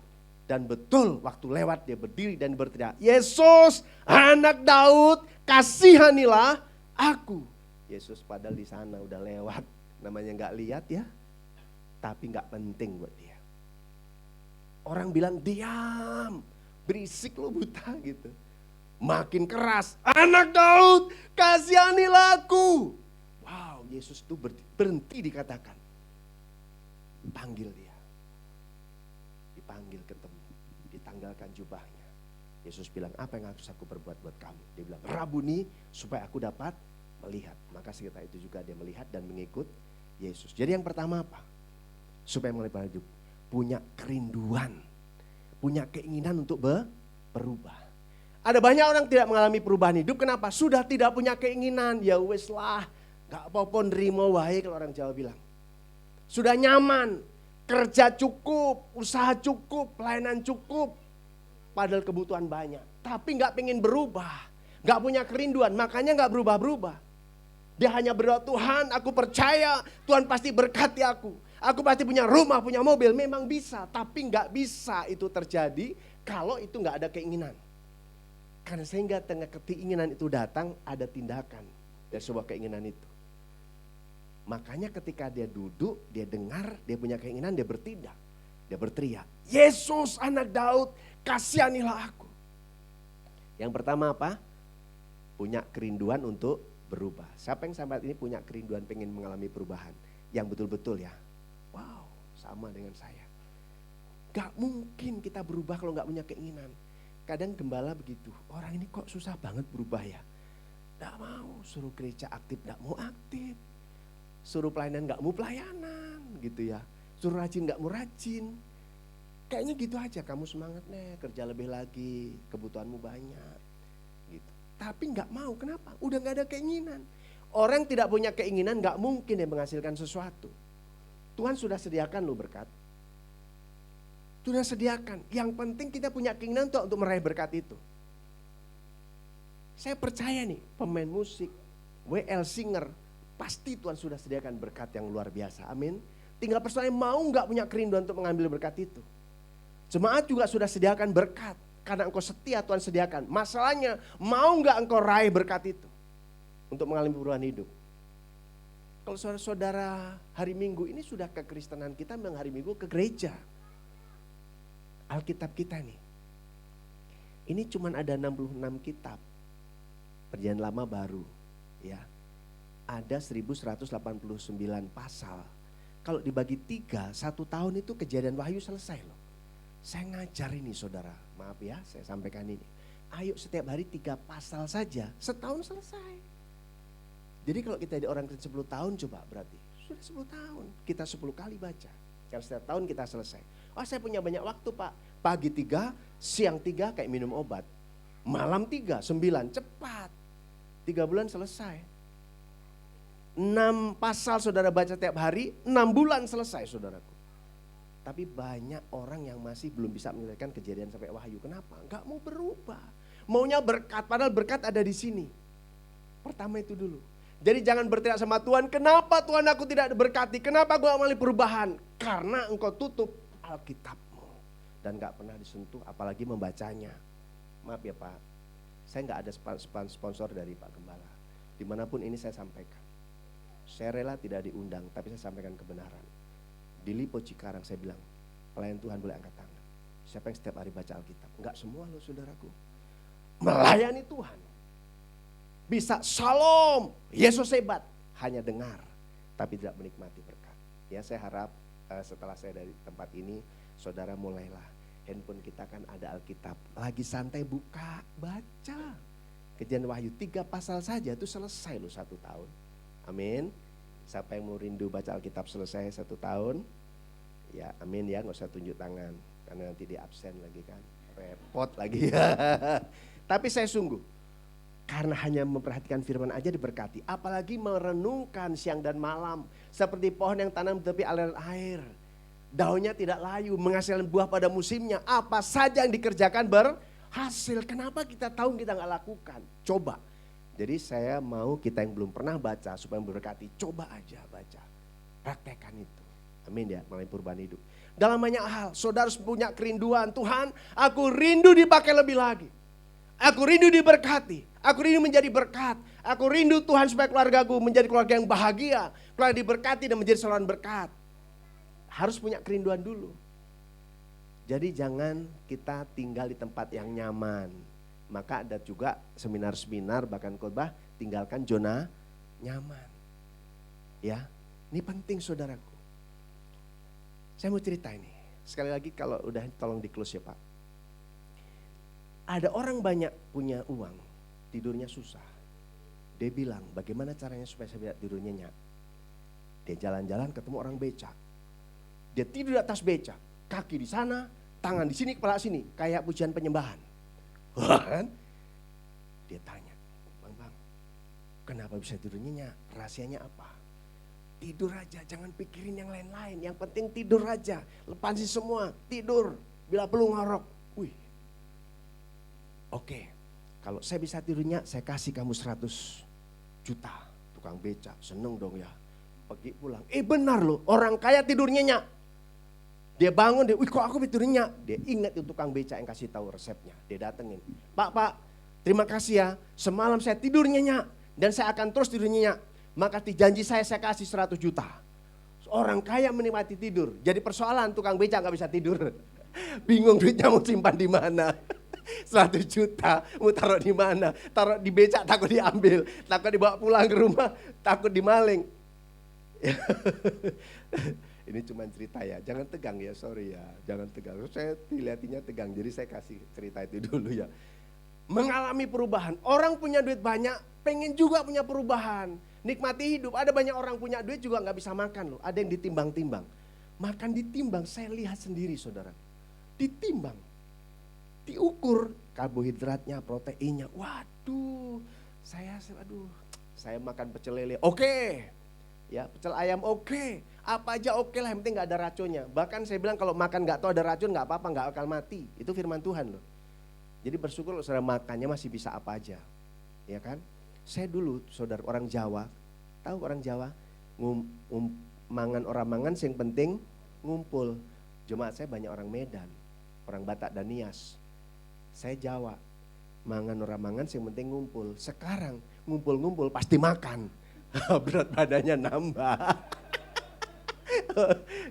Dan betul waktu lewat dia berdiri dan berteriak, Yesus anak Daud kasihanilah aku. Yesus padahal di sana udah lewat. Namanya gak lihat ya. Tapi gak penting buat dia. Orang bilang diam, berisik lo buta gitu. Makin keras, anak Daud kasihanilah aku. Wow, Yesus tuh berhenti dikatakan. Panggil dia. Dipanggil ketemu, ditanggalkan jubahnya. Yesus bilang, apa yang harus aku berbuat buat kamu? Dia bilang, Rabuni supaya aku dapat melihat. Maka sekitar itu juga dia melihat dan mengikut Yesus. Jadi yang pertama apa? Supaya mulai hidup, punya kerinduan, punya keinginan untuk berubah. Ada banyak orang tidak mengalami perubahan hidup, kenapa? Sudah tidak punya keinginan, ya wes lah, gak apa-apa nerimo wae kalau orang Jawa bilang. Sudah nyaman, kerja cukup, usaha cukup, pelayanan cukup, padahal kebutuhan banyak. Tapi gak pengen berubah, gak punya kerinduan, makanya gak berubah-berubah. Dia hanya berdoa, Tuhan aku percaya Tuhan pasti berkati aku. Aku pasti punya rumah, punya mobil. Memang bisa, tapi nggak bisa itu terjadi kalau itu nggak ada keinginan. Karena sehingga tengah keinginan itu datang, ada tindakan dari sebuah keinginan itu. Makanya ketika dia duduk, dia dengar, dia punya keinginan, dia bertindak. Dia berteriak, Yesus anak Daud, kasihanilah aku. Yang pertama apa? Punya kerinduan untuk berubah. Siapa yang sampai ini punya kerinduan pengen mengalami perubahan? Yang betul-betul ya. Wow, sama dengan saya. Gak mungkin kita berubah kalau gak punya keinginan. Kadang gembala begitu, orang ini kok susah banget berubah ya. Gak mau, suruh gereja aktif gak mau aktif. Suruh pelayanan gak mau pelayanan gitu ya. Suruh rajin gak mau rajin. Kayaknya gitu aja, kamu semangat nih, kerja lebih lagi, kebutuhanmu banyak gitu. Tapi gak mau, kenapa? Udah gak ada keinginan. Orang tidak punya keinginan gak mungkin yang menghasilkan sesuatu. Tuhan sudah sediakan lo berkat. Sudah sediakan. Yang penting kita punya keinginan untuk meraih berkat itu. Saya percaya nih, pemain musik, WL singer, pasti Tuhan sudah sediakan berkat yang luar biasa. Amin. Tinggal persoalannya mau nggak punya kerinduan untuk mengambil berkat itu. Jemaat juga sudah sediakan berkat. Karena engkau setia Tuhan sediakan. Masalahnya mau nggak engkau raih berkat itu. Untuk mengalami perubahan hidup. Kalau saudara-saudara hari Minggu ini sudah kekristenan kita memang hari Minggu ke gereja. Alkitab kita nih. Ini cuman ada 66 kitab. Perjanjian lama baru. Ya. Ada 1189 pasal. Kalau dibagi 3, 1 tahun itu Kejadian Wahyu selesai loh. Saya ngajar ini saudara. Maaf ya saya sampaikan ini. Ayo setiap hari 3 pasal saja. Setahun selesai. Jadi kalau kita di orang Kristen 10 tahun coba berarti. Sudah 10 tahun. Kita 10 kali baca. Karena setiap tahun kita selesai. Oh saya punya banyak waktu Pak. Pagi 3, siang 3 kayak minum obat. Malam 3, 9 cepat. 3 bulan selesai. 6 pasal saudara baca tiap hari, 6 bulan selesai saudaraku. Tapi banyak orang yang masih belum bisa menyelesaikan Kejadian sampai Wahyu. Kenapa? Gak mau berubah. Maunya berkat, padahal berkat ada di sini. Pertama itu dulu. Jadi jangan berteriak sama Tuhan, kenapa Tuhan aku tidak berkati? Kenapa gue mengalami perubahan? Karena engkau tutup Alkitabmu. Dan gak pernah disentuh apalagi membacanya. Maaf ya Pak, saya gak ada sponsor dari Pak Gembala. Dimanapun ini saya sampaikan. Saya rela tidak diundang, tapi saya sampaikan kebenaran. Di Lipo Cikarang saya bilang, pelayan Tuhan boleh angkat tangan. Siapa yang setiap hari baca Alkitab? Enggak semua loh saudaraku. Melayani Tuhan. Bisa shalom, Yesus hebat. Hanya dengar, tapi tidak menikmati berkat. Ya saya harap setelah saya dari tempat ini, saudara mulailah. Handphone kita kan ada Alkitab. Lagi santai buka, baca. Kejadian Wahyu 3 pasal saja itu selesai loh 1 tahun. Amin. Siapa yang mau rindu baca Alkitab selesai 1 tahun? Ya amin ya, gak usah tunjuk tangan. Karena nanti di absen lagi kan. Repot lagi ya. Tapi saya sungguh. Karena hanya memperhatikan firman aja diberkati. Apalagi merenungkan siang dan malam. Seperti pohon yang tanam di tepi aliran air. Daunnya tidak layu, menghasilkan buah pada musimnya. Apa saja yang dikerjakan berhasil. Kenapa kita tahu kita gak lakukan? Coba. Jadi saya mau kita yang belum pernah baca supaya memberkati. Coba aja baca. Praktekkan itu. Amin ya, melalui perubahan hidup. Dalam banyak hal, saudara harus punya kerinduan. Tuhan, aku rindu dipakai lebih lagi. Aku rindu diberkati. Aku rindu menjadi berkat. Aku rindu Tuhan supaya keluargaku menjadi keluarga yang bahagia. Keluarga diberkati dan menjadi saluran berkat. Harus punya kerinduan dulu. Jadi jangan kita tinggal di tempat yang nyaman. Maka ada juga seminar-seminar bahkan khotbah tinggalkan zona nyaman. Ya, ini penting saudaraku. Saya mau cerita ini. Sekali lagi kalau udah tolong di close ya Pak. Ada orang banyak punya uang, tidurnya susah. Dia bilang, bagaimana caranya supaya saya tidak tidur nyenyak? Dia jalan-jalan ketemu orang becak. Dia tidur di atas becak, kaki di sana, tangan di sini, kepala sini, kayak pujian penyembahan. Kan? Dia tanya, bang, kenapa bisa tidur nyenyak? Rahasianya apa? Tidur aja, jangan pikirin yang lain-lain. Yang penting tidur aja, lepasin semua, tidur. Bila perlu ngorok, wih. Oke, kalau saya bisa tidurnya, saya kasih kamu 100 juta. Tukang becak, seneng dong ya. Pergi pulang. Benar loh, orang kaya tidur nyenyak. Dia bangun, dia, wih kok aku tidur nyenyak. Dia ingat itu tukang beca yang kasih tahu resepnya. Dia datengin, Pak, terima kasih ya. Semalam saya tidur nyenyak dan saya akan terus tidur nyenyak. Maka janji saya kasih 100 juta. Orang kaya menikmati tidur. Jadi persoalan tukang beca nggak bisa tidur. Bingung duitnya mau simpan di mana. 100 juta mau taruh di mana? Taruh di becak takut diambil, takut dibawa pulang ke rumah, takut dimaling. Ini cuma cerita ya, jangan tegang ya, sorry ya, jangan tegang. Saya dilihatnya tegang, jadi saya kasih cerita itu dulu ya. Mengalami perubahan, orang punya duit banyak, pengen juga punya perubahan. Nikmati hidup, ada banyak orang punya duit juga nggak bisa makan loh, ada yang ditimbang-timbang. Makan ditimbang, saya lihat sendiri saudara, ditimbang, diukur karbohidratnya, proteinnya, waduh, saya makan pecel lele, oke. Ya, pecel ayam oke. Apa aja oke lah, yang penting gak ada racunnya. Bahkan saya bilang kalau makan gak tahu ada racun gak apa-apa, gak akan mati. Itu firman Tuhan loh. Jadi bersyukur kalau saudara makannya masih bisa apa aja. Ya kan? Saya dulu saudara orang Jawa, tahu orang Jawa? Mangan orang mangan yang penting ngumpul. Jemaat saya banyak orang Medan, orang Batak dan Nias. Saya Jawa, mangan orang mangan yang penting ngumpul. Sekarang ngumpul-ngumpul pasti makan. Berat badannya nambah.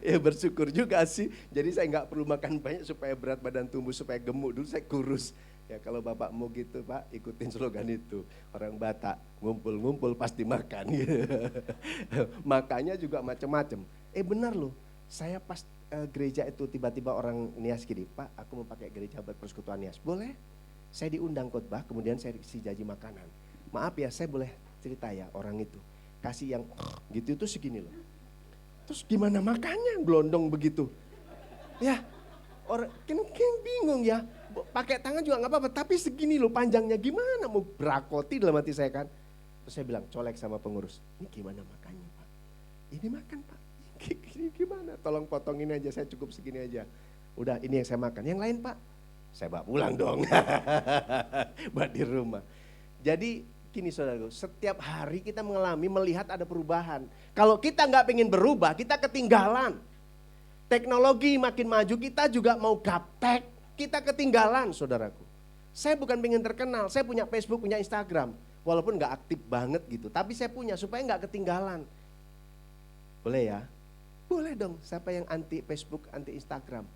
Ya bersyukur juga sih. Jadi saya nggak perlu makan banyak supaya berat badan tumbuh, supaya gemuk. Dulu saya kurus. Ya kalau bapak mau gitu Pak, ikutin slogan itu. Orang Batak, ngumpul-ngumpul pasti makan. Makanya juga macam-macam. Benar loh, saya pas gereja itu tiba-tiba orang Nias gini, Pak aku mau pakai gereja buat persekutuan Nias. Boleh? Saya diundang khotbah, kemudian saya dikasih janji makanan. Maaf ya, saya boleh cerita ya, orang itu kasih yang gitu itu segini loh. Terus gimana makannya blondong begitu? Ya, orang kan bingung ya. Pakai tangan juga nggak apa-apa, tapi segini loh panjangnya, gimana mau berakoti dalam hati saya kan. Terus saya bilang colek sama pengurus, ini gimana makannya Pak? Ini makan Pak, ini gimana? Tolong potongin aja, saya cukup segini aja. Udah ini yang saya makan, yang lain Pak, saya bawa pulang dong. Buat di rumah. Jadi gini saudaraku, setiap hari kita melihat ada perubahan. Kalau kita nggak pengen berubah, kita ketinggalan. Teknologi makin maju, kita juga mau gaptek, kita ketinggalan saudaraku. Saya bukan pengen terkenal, saya punya Facebook, punya Instagram. Walaupun nggak aktif banget gitu, tapi saya punya supaya nggak ketinggalan. Boleh ya? Boleh dong, siapa yang anti Facebook, anti Instagram?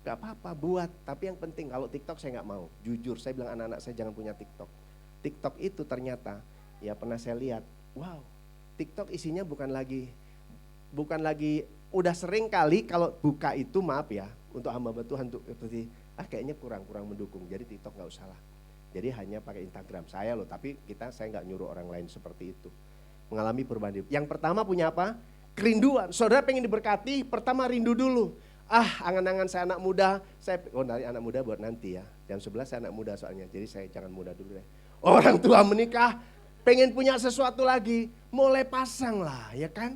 Gak apa-apa buat, tapi yang penting kalau TikTok saya nggak mau. Jujur, saya bilang anak-anak saya jangan punya TikTok. TikTok itu ternyata, ya pernah saya lihat, wow, TikTok isinya bukan lagi, udah sering kali kalau buka itu maaf ya, untuk hamba Tuhan untuk seperti, kayaknya kurang mendukung, jadi TikTok nggak usah lah. Jadi hanya pakai Instagram saya loh, tapi saya nggak nyuruh orang lain seperti itu. Mengalami perubahan hidup. Yang pertama punya apa? Kerinduan. Saudara pengen diberkati, pertama rindu dulu. Angan-angan saya anak muda, nanti anak muda buat nanti ya. Jam 11 saya anak muda soalnya, jadi saya jangan muda dulu deh. Orang tua menikah, pengen punya sesuatu lagi, mulai pasang lah ya kan.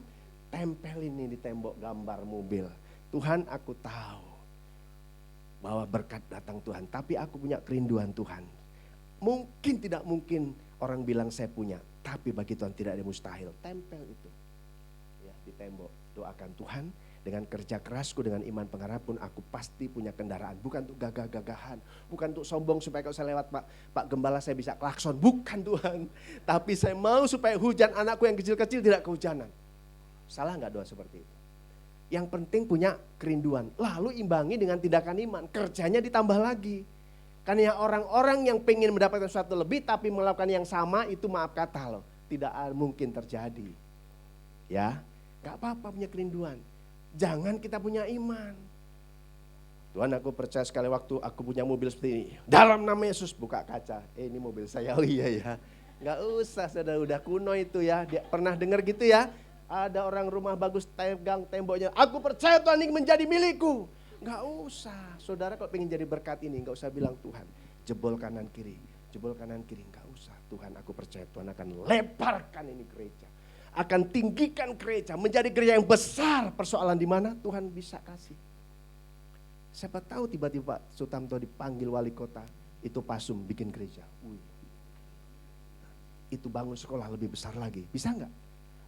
Tempel ini di tembok gambar mobil. Tuhan aku tahu bahwa berkat datang Tuhan, tapi aku punya kerinduan Tuhan. Mungkin tidak mungkin orang bilang saya punya, tapi bagi Tuhan tidak ada mustahil. Tempel itu ya di tembok, doakan Tuhan. Dengan kerja kerasku, dengan iman pengharapan aku pasti punya kendaraan. Bukan untuk gagah-gagahan, bukan untuk sombong supaya kalau saya lewat Pak Gembala saya bisa klakson. Bukan Tuhan, tapi saya mau supaya hujan anakku yang kecil-kecil tidak kehujanan. Salah nggak doa seperti itu? Yang penting punya kerinduan, lalu imbangi dengan tindakan iman, kerjanya ditambah lagi. Karena orang-orang yang pengen mendapatkan sesuatu lebih tapi melakukan yang sama itu maaf kata loh, tidak mungkin terjadi. Ya, nggak apa-apa punya kerinduan. Jangan kita punya iman. Tuhan aku percaya sekali waktu aku punya mobil seperti ini. Dalam nama Yesus buka kaca. Ini mobil saya, oh iya ya. Gak usah, saudara udah kuno itu ya. Dia pernah dengar gitu ya. Ada orang rumah bagus tegang temboknya. Aku percaya Tuhan ini menjadi milikku. Gak usah, saudara kalau pengen jadi berkat ini gak usah bilang Tuhan. Jebol kanan kiri, gak usah. Tuhan aku percaya Tuhan akan lebarkan ini gereja. Akan tinggikan gereja, menjadi gereja yang besar. Persoalan di mana Tuhan bisa kasih. Siapa tahu tiba-tiba Pak Sutamto dipanggil wali kota, itu Pasum bikin gereja. Itu bangun sekolah lebih besar lagi, bisa enggak?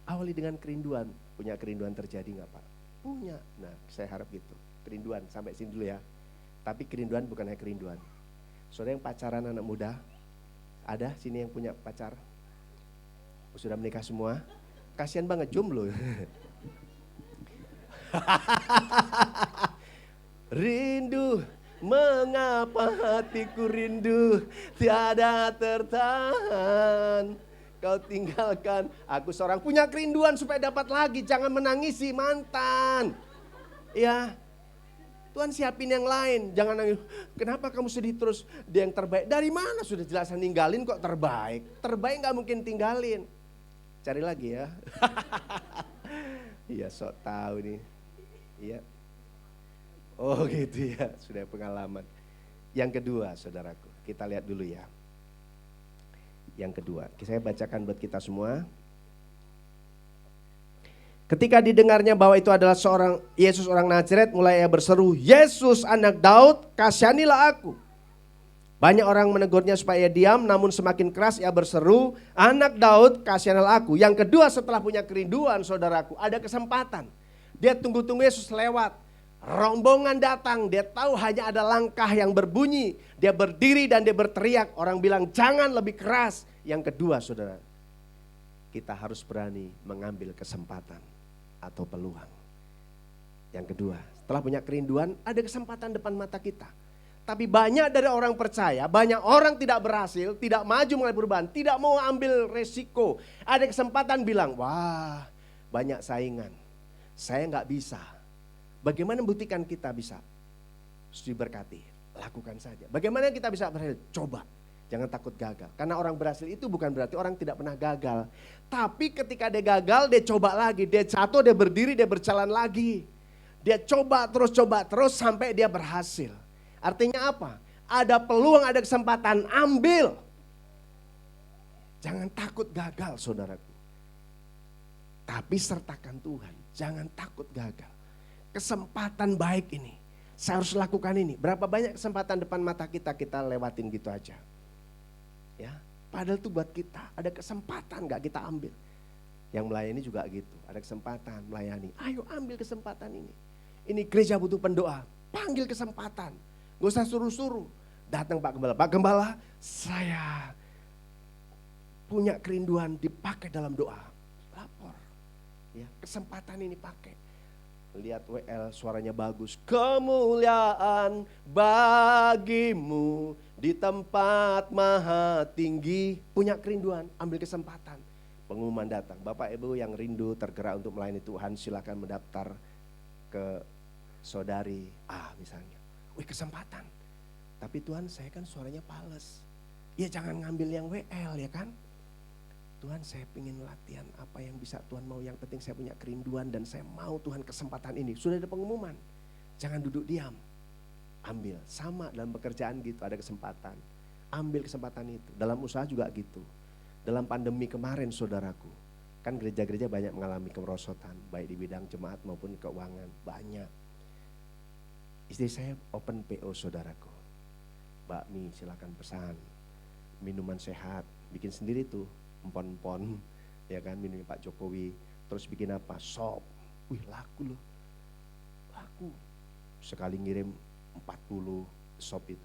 Awali dengan kerinduan. Punya kerinduan terjadi nggak Pak? Punya. Nah, saya harap gitu. Kerinduan, sampai sini dulu ya. Tapi kerinduan bukan hanya kerinduan. Saudara yang pacaran anak muda, ada sini yang punya pacar? Sudah menikah semua? Kasihan banget jomblo. Rindu, mengapa hatiku rindu, tiada tertahan. Kau tinggalkan, aku seorang punya kerinduan supaya dapat lagi, jangan menangisi mantan. Ya, Tuhan siapin yang lain, jangan nangis. Kenapa kamu sedih terus? Dia yang terbaik. Dari mana sudah jelasan ninggalin kok terbaik? Terbaik gak mungkin tinggalin. Cari lagi ya. Iya sok tahu nih. Iya. Oh gitu ya, sudah pengalaman. Yang kedua saudaraku, kita lihat dulu ya. Yang kedua, saya bacakan buat kita semua. Ketika didengarnya bahwa itu adalah seorang Yesus orang Nazaret, mulai ia berseru, Yesus anak Daud, kasihanilah aku. Banyak orang menegurnya supaya ia diam, namun semakin keras ia berseru, anak Daud, kasihanilah aku. Yang kedua setelah punya kerinduan saudaraku, ada kesempatan. Dia tunggu-tunggu Yesus lewat. Rombongan datang, dia tahu hanya ada langkah yang berbunyi. Dia berdiri dan dia berteriak, orang bilang jangan lebih keras. Yang kedua saudara, kita harus berani mengambil kesempatan atau peluang. Yang kedua, setelah punya kerinduan, ada kesempatan depan mata kita. Tapi banyak dari orang percaya, banyak orang tidak berhasil, tidak maju mengalami perubahan, tidak mau ambil resiko. Ada kesempatan bilang, wah banyak saingan, saya nggak bisa. Bagaimana membuktikan kita bisa? Harus diberkati, lakukan saja. Bagaimana kita bisa berhasil? Coba, jangan takut gagal. Karena orang berhasil itu bukan berarti orang tidak pernah gagal. Tapi ketika dia gagal, dia coba lagi. Dia jatuh, dia berdiri, dia berjalan lagi. Dia coba terus sampai dia berhasil. Artinya apa? Ada peluang, ada kesempatan, ambil. Jangan takut gagal saudaraku. Tapi sertakan Tuhan, jangan takut gagal. Kesempatan baik ini, saya harus lakukan ini. Berapa banyak kesempatan depan mata kita lewatin gitu aja. Ya, padahal itu buat kita, ada kesempatan gak kita ambil. Yang melayani juga gitu, ada kesempatan melayani. Ayo ambil kesempatan ini. Ini gereja butuh pendoa, panggil kesempatan. Gak usah suruh-suruh. Datang Pak Gembala, Pak Gembala saya punya kerinduan dipakai dalam doa. Lapor, ya kesempatan ini pakai. Lihat WL suaranya bagus. Kemuliaan bagimu di tempat maha tinggi. Punya kerinduan, ambil kesempatan. Pengumuman datang. Bapak Ibu yang rindu tergerak untuk melayani Tuhan, silakan mendaftar ke saudari A misalnya. Wih kesempatan. Tapi Tuhan saya kan suaranya pales. Ya jangan ngambil yang WL ya kan. Tuhan saya ingin latihan apa yang bisa Tuhan mau. Yang penting saya punya kerinduan dan saya mau Tuhan kesempatan ini. Sudah ada pengumuman. Jangan duduk diam. Ambil. Sama dalam pekerjaan gitu ada kesempatan. Ambil kesempatan itu. Dalam usaha juga gitu. Dalam pandemi kemarin saudaraku. Kan gereja-gereja banyak mengalami kemerosotan. Baik di bidang jemaat maupun keuangan. Banyak. Istri saya open PO saudaraku. Bakmi silakan pesan. Minuman sehat. Bikin sendiri tuh. Empon-empon, ya kan minumnya Pak Jokowi, terus bikin apa? Sop, wih laku loh, laku. Sekali ngirim 40 sop itu.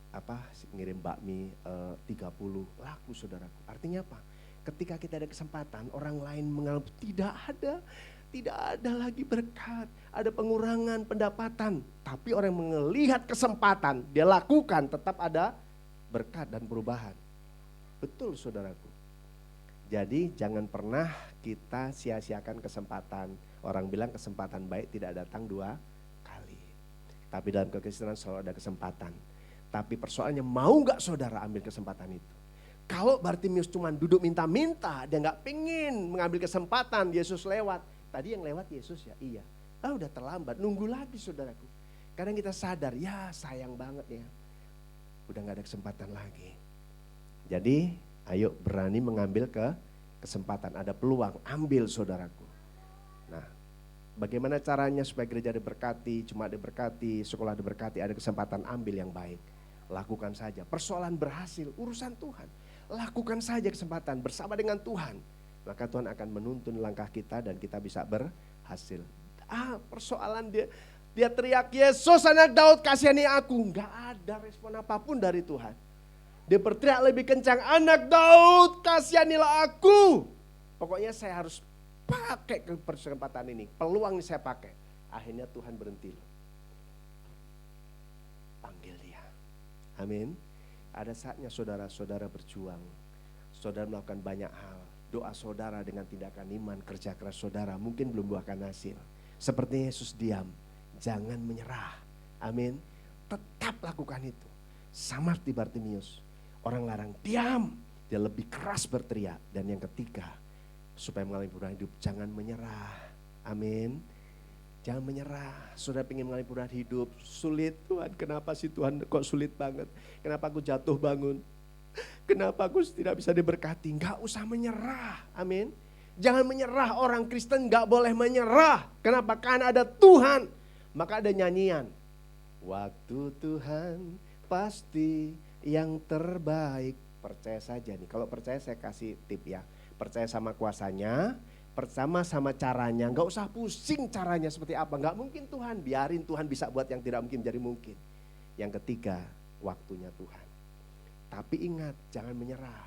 Apa? Ngirim bakmi 30, laku saudaraku. Artinya apa? Ketika kita ada kesempatan, orang lain mengalami tidak ada lagi berkat, ada pengurangan pendapatan. Tapi orang yang melihat kesempatan, dia lakukan, tetap ada berkat dan perubahan. Betul saudaraku. Jadi jangan pernah kita sia-siakan kesempatan. Orang bilang kesempatan baik tidak datang 2 kali. Tapi dalam kekristenan selalu ada kesempatan. Tapi persoalannya mau gak saudara ambil kesempatan itu? Kalau Bartimius cuma duduk minta-minta, dia gak pengen mengambil kesempatan, Yesus lewat. Tadi yang lewat Yesus ya, iya. Udah terlambat, nunggu lagi saudaraku. Kadang kita sadar, ya sayang banget ya. Udah gak ada kesempatan lagi. Jadi ayo berani mengambil kesempatan, ada peluang, ambil saudaraku. Nah bagaimana caranya supaya gereja diberkati, jemaat diberkati, sekolah diberkati, ada kesempatan ambil yang baik. Lakukan saja, persoalan berhasil, urusan Tuhan. Lakukan saja kesempatan bersama dengan Tuhan. maka Tuhan akan menuntun langkah kita dan kita bisa berhasil. Persoalan dia teriak, Yesus anak Daud kasihani aku. Enggak ada respon apapun dari Tuhan. Dia berteriak lebih kencang, anak Daud kasihanilah aku. Pokoknya saya harus pakai kesempatan ini, peluang ini saya pakai. Akhirnya Tuhan berhenti loh. Panggil dia. Amin. Ada saatnya saudara-saudara berjuang. Saudara melakukan banyak hal. Doa saudara dengan tindakan iman, kerja keras saudara mungkin belum buahkan hasil. Seperti Yesus diam, jangan menyerah. Amin. Tetap lakukan itu. Sama seperti Bartimius. Orang larang diam, dia lebih keras berteriak. Dan yang ketiga, supaya mengalami perubahan hidup, jangan menyerah. Amin. Jangan menyerah. Saudara ingin mengalami perubahan hidup, sulit. Tuhan, kenapa sih Tuhan kok sulit banget? Kenapa aku jatuh bangun? Kenapa aku tidak bisa diberkati? Enggak usah menyerah. Amin. Jangan menyerah, orang Kristen gak boleh menyerah. Kenapa? Karena ada Tuhan. Maka ada nyanyian. Waktu Tuhan pasti yang terbaik. Percaya saja nih. Kalau percaya saya kasih tip ya. Percaya sama kuasanya, pertama sama caranya. Gak usah pusing caranya seperti apa. Gak mungkin Tuhan. Biarin Tuhan bisa buat yang tidak mungkin jadi mungkin. Yang ketiga, waktunya Tuhan. Tapi ingat, jangan menyerah.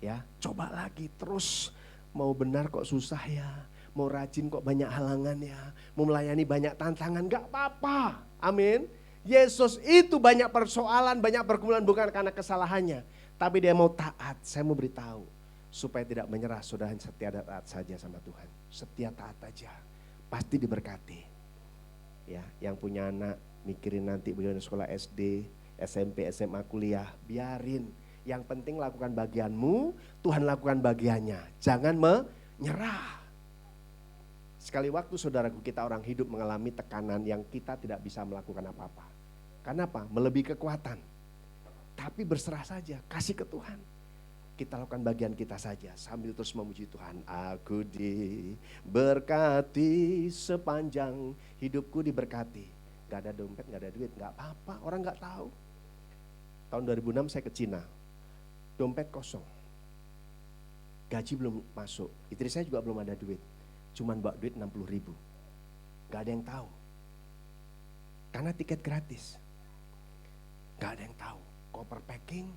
Ya, coba lagi terus. Mau benar kok susah ya, mau rajin kok banyak halangan ya, mau melayani banyak tantangan, gak apa-apa. Amin. Yesus itu banyak persoalan, banyak pergumulan bukan karena kesalahannya. Tapi dia mau taat, saya mau beritahu. Supaya tidak menyerah, saudara setia taat saja sama Tuhan. Setia taat aja, pasti diberkati. Ya, yang punya anak, mikirin nanti bagaimana sekolah SD, SMP, SMA, kuliah, biarin. Yang penting lakukan bagianmu, Tuhan lakukan bagiannya. Jangan menyerah. Sekali waktu saudaraku kita orang hidup mengalami tekanan yang kita tidak bisa melakukan apa-apa. Karena apa? Melebihi kekuatan. Tapi berserah saja, kasih ke Tuhan. Kita lakukan bagian kita saja sambil terus memuji Tuhan. Aku diberkati sepanjang hidupku diberkati. Gak ada dompet, gak ada duit, gak apa-apa, orang gak tahu. Tahun 2006 saya ke Cina. Dompet kosong, gaji belum masuk, istri saya juga belum ada duit, cuman bawa duit 60.000, gak ada yang tahu, karena tiket gratis, gak ada yang tahu, koper packing,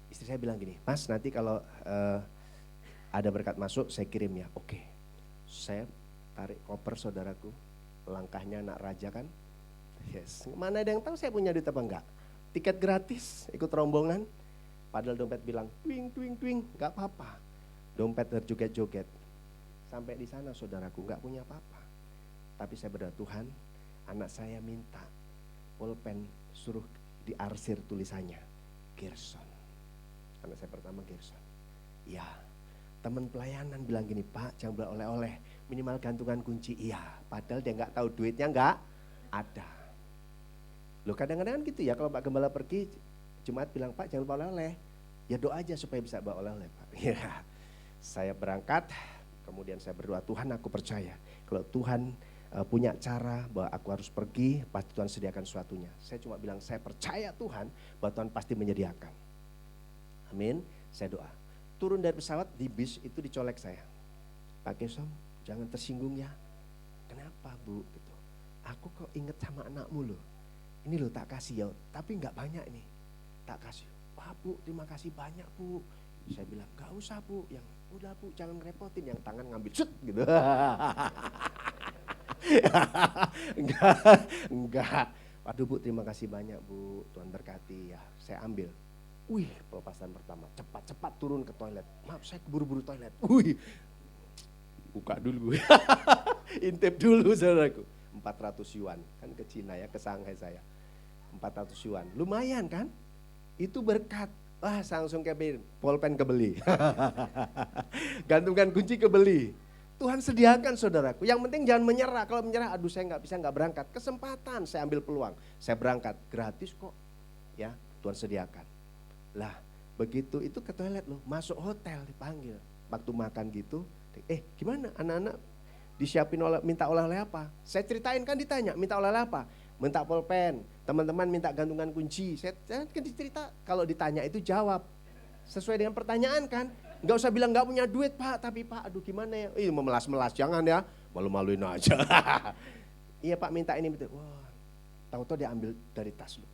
istri saya bilang gini, Mas nanti kalau ada berkat masuk saya kirim ya, oke, saya tarik koper saudaraku, langkahnya anak raja kan, yes, mana ada yang tahu saya punya duit apa enggak, tiket gratis, ikut rombongan. Padahal dompet bilang, twing, twing, twing, gak apa-apa. Dompet terjoget-joget. Sampai di sana saudaraku gak punya apa-apa. Tapi saya berdoa, Tuhan, anak saya minta pulpen suruh diarsir tulisannya. Gerson. Anak saya pertama Gerson. Ya, teman pelayanan bilang gini, Pak jangan beli oleh-oleh. Minimal gantungan kunci, iya. Padahal dia gak tahu duitnya gak ada. Loh kadang-kadang gitu ya, kalau Pak Gembala pergi, Jumat bilang, Pak jangan bawa oleh-oleh. Ya doa aja supaya bisa bawa oleh-oleh Pak. Ya, saya berangkat, kemudian saya berdoa, Tuhan aku percaya. Kalau Tuhan punya cara bahwa aku harus pergi, pasti Tuhan sediakan sesuatunya. Saya cuma bilang, saya percaya Tuhan bahwa Tuhan pasti menyediakan. Amin, saya doa. Turun dari pesawat, di bis itu dicolek saya. Pak Gesom, jangan tersinggung ya. Kenapa Bu? Gitu. Aku kok inget sama anakmu loh. Ini loh tak kasih ya, tapi gak banyak nih. Tak kasih, wah Bu terima kasih banyak Bu. Saya bilang gak usah Bu, yang udah Bu jangan ngerepotin, yang tangan ngambil cut gitu. enggak. Waduh Bu terima kasih banyak Bu, Tuhan berkati ya. Saya ambil, wih pelepasan pertama, cepat-cepat turun ke toilet. Maaf saya keburu-buru toilet, wih buka dulu intip dulu saudaraku. 400 yuan, kan ke Cina ya, ke Shanghai saya. 400 yuan, lumayan kan? Itu berkat. Wah langsung kebeli, pulpen kebeli. Gantungan kunci kebeli. Tuhan sediakan saudaraku. Yang penting jangan menyerah. Kalau menyerah, aduh saya nggak bisa, nggak berangkat. Kesempatan, saya ambil peluang. Saya berangkat, gratis kok. Ya, Tuhan sediakan. Lah, begitu itu ke toilet loh, masuk hotel dipanggil. Waktu makan gitu, gimana anak-anak disiapin minta oleh-oleh apa? Saya ceritain kan ditanya, minta oleh-oleh apa? Minta pulpen, teman-teman minta gantungan kunci. Saya kan dicerita, kalau ditanya itu jawab. Sesuai dengan pertanyaan kan. Nggak usah bilang nggak punya duit Pak, tapi Pak aduh gimana ya. Memelas-melas, jangan ya, malu-maluin aja. Iya Pak minta ini, wah tahu-tahu dia ambil dari tas lu.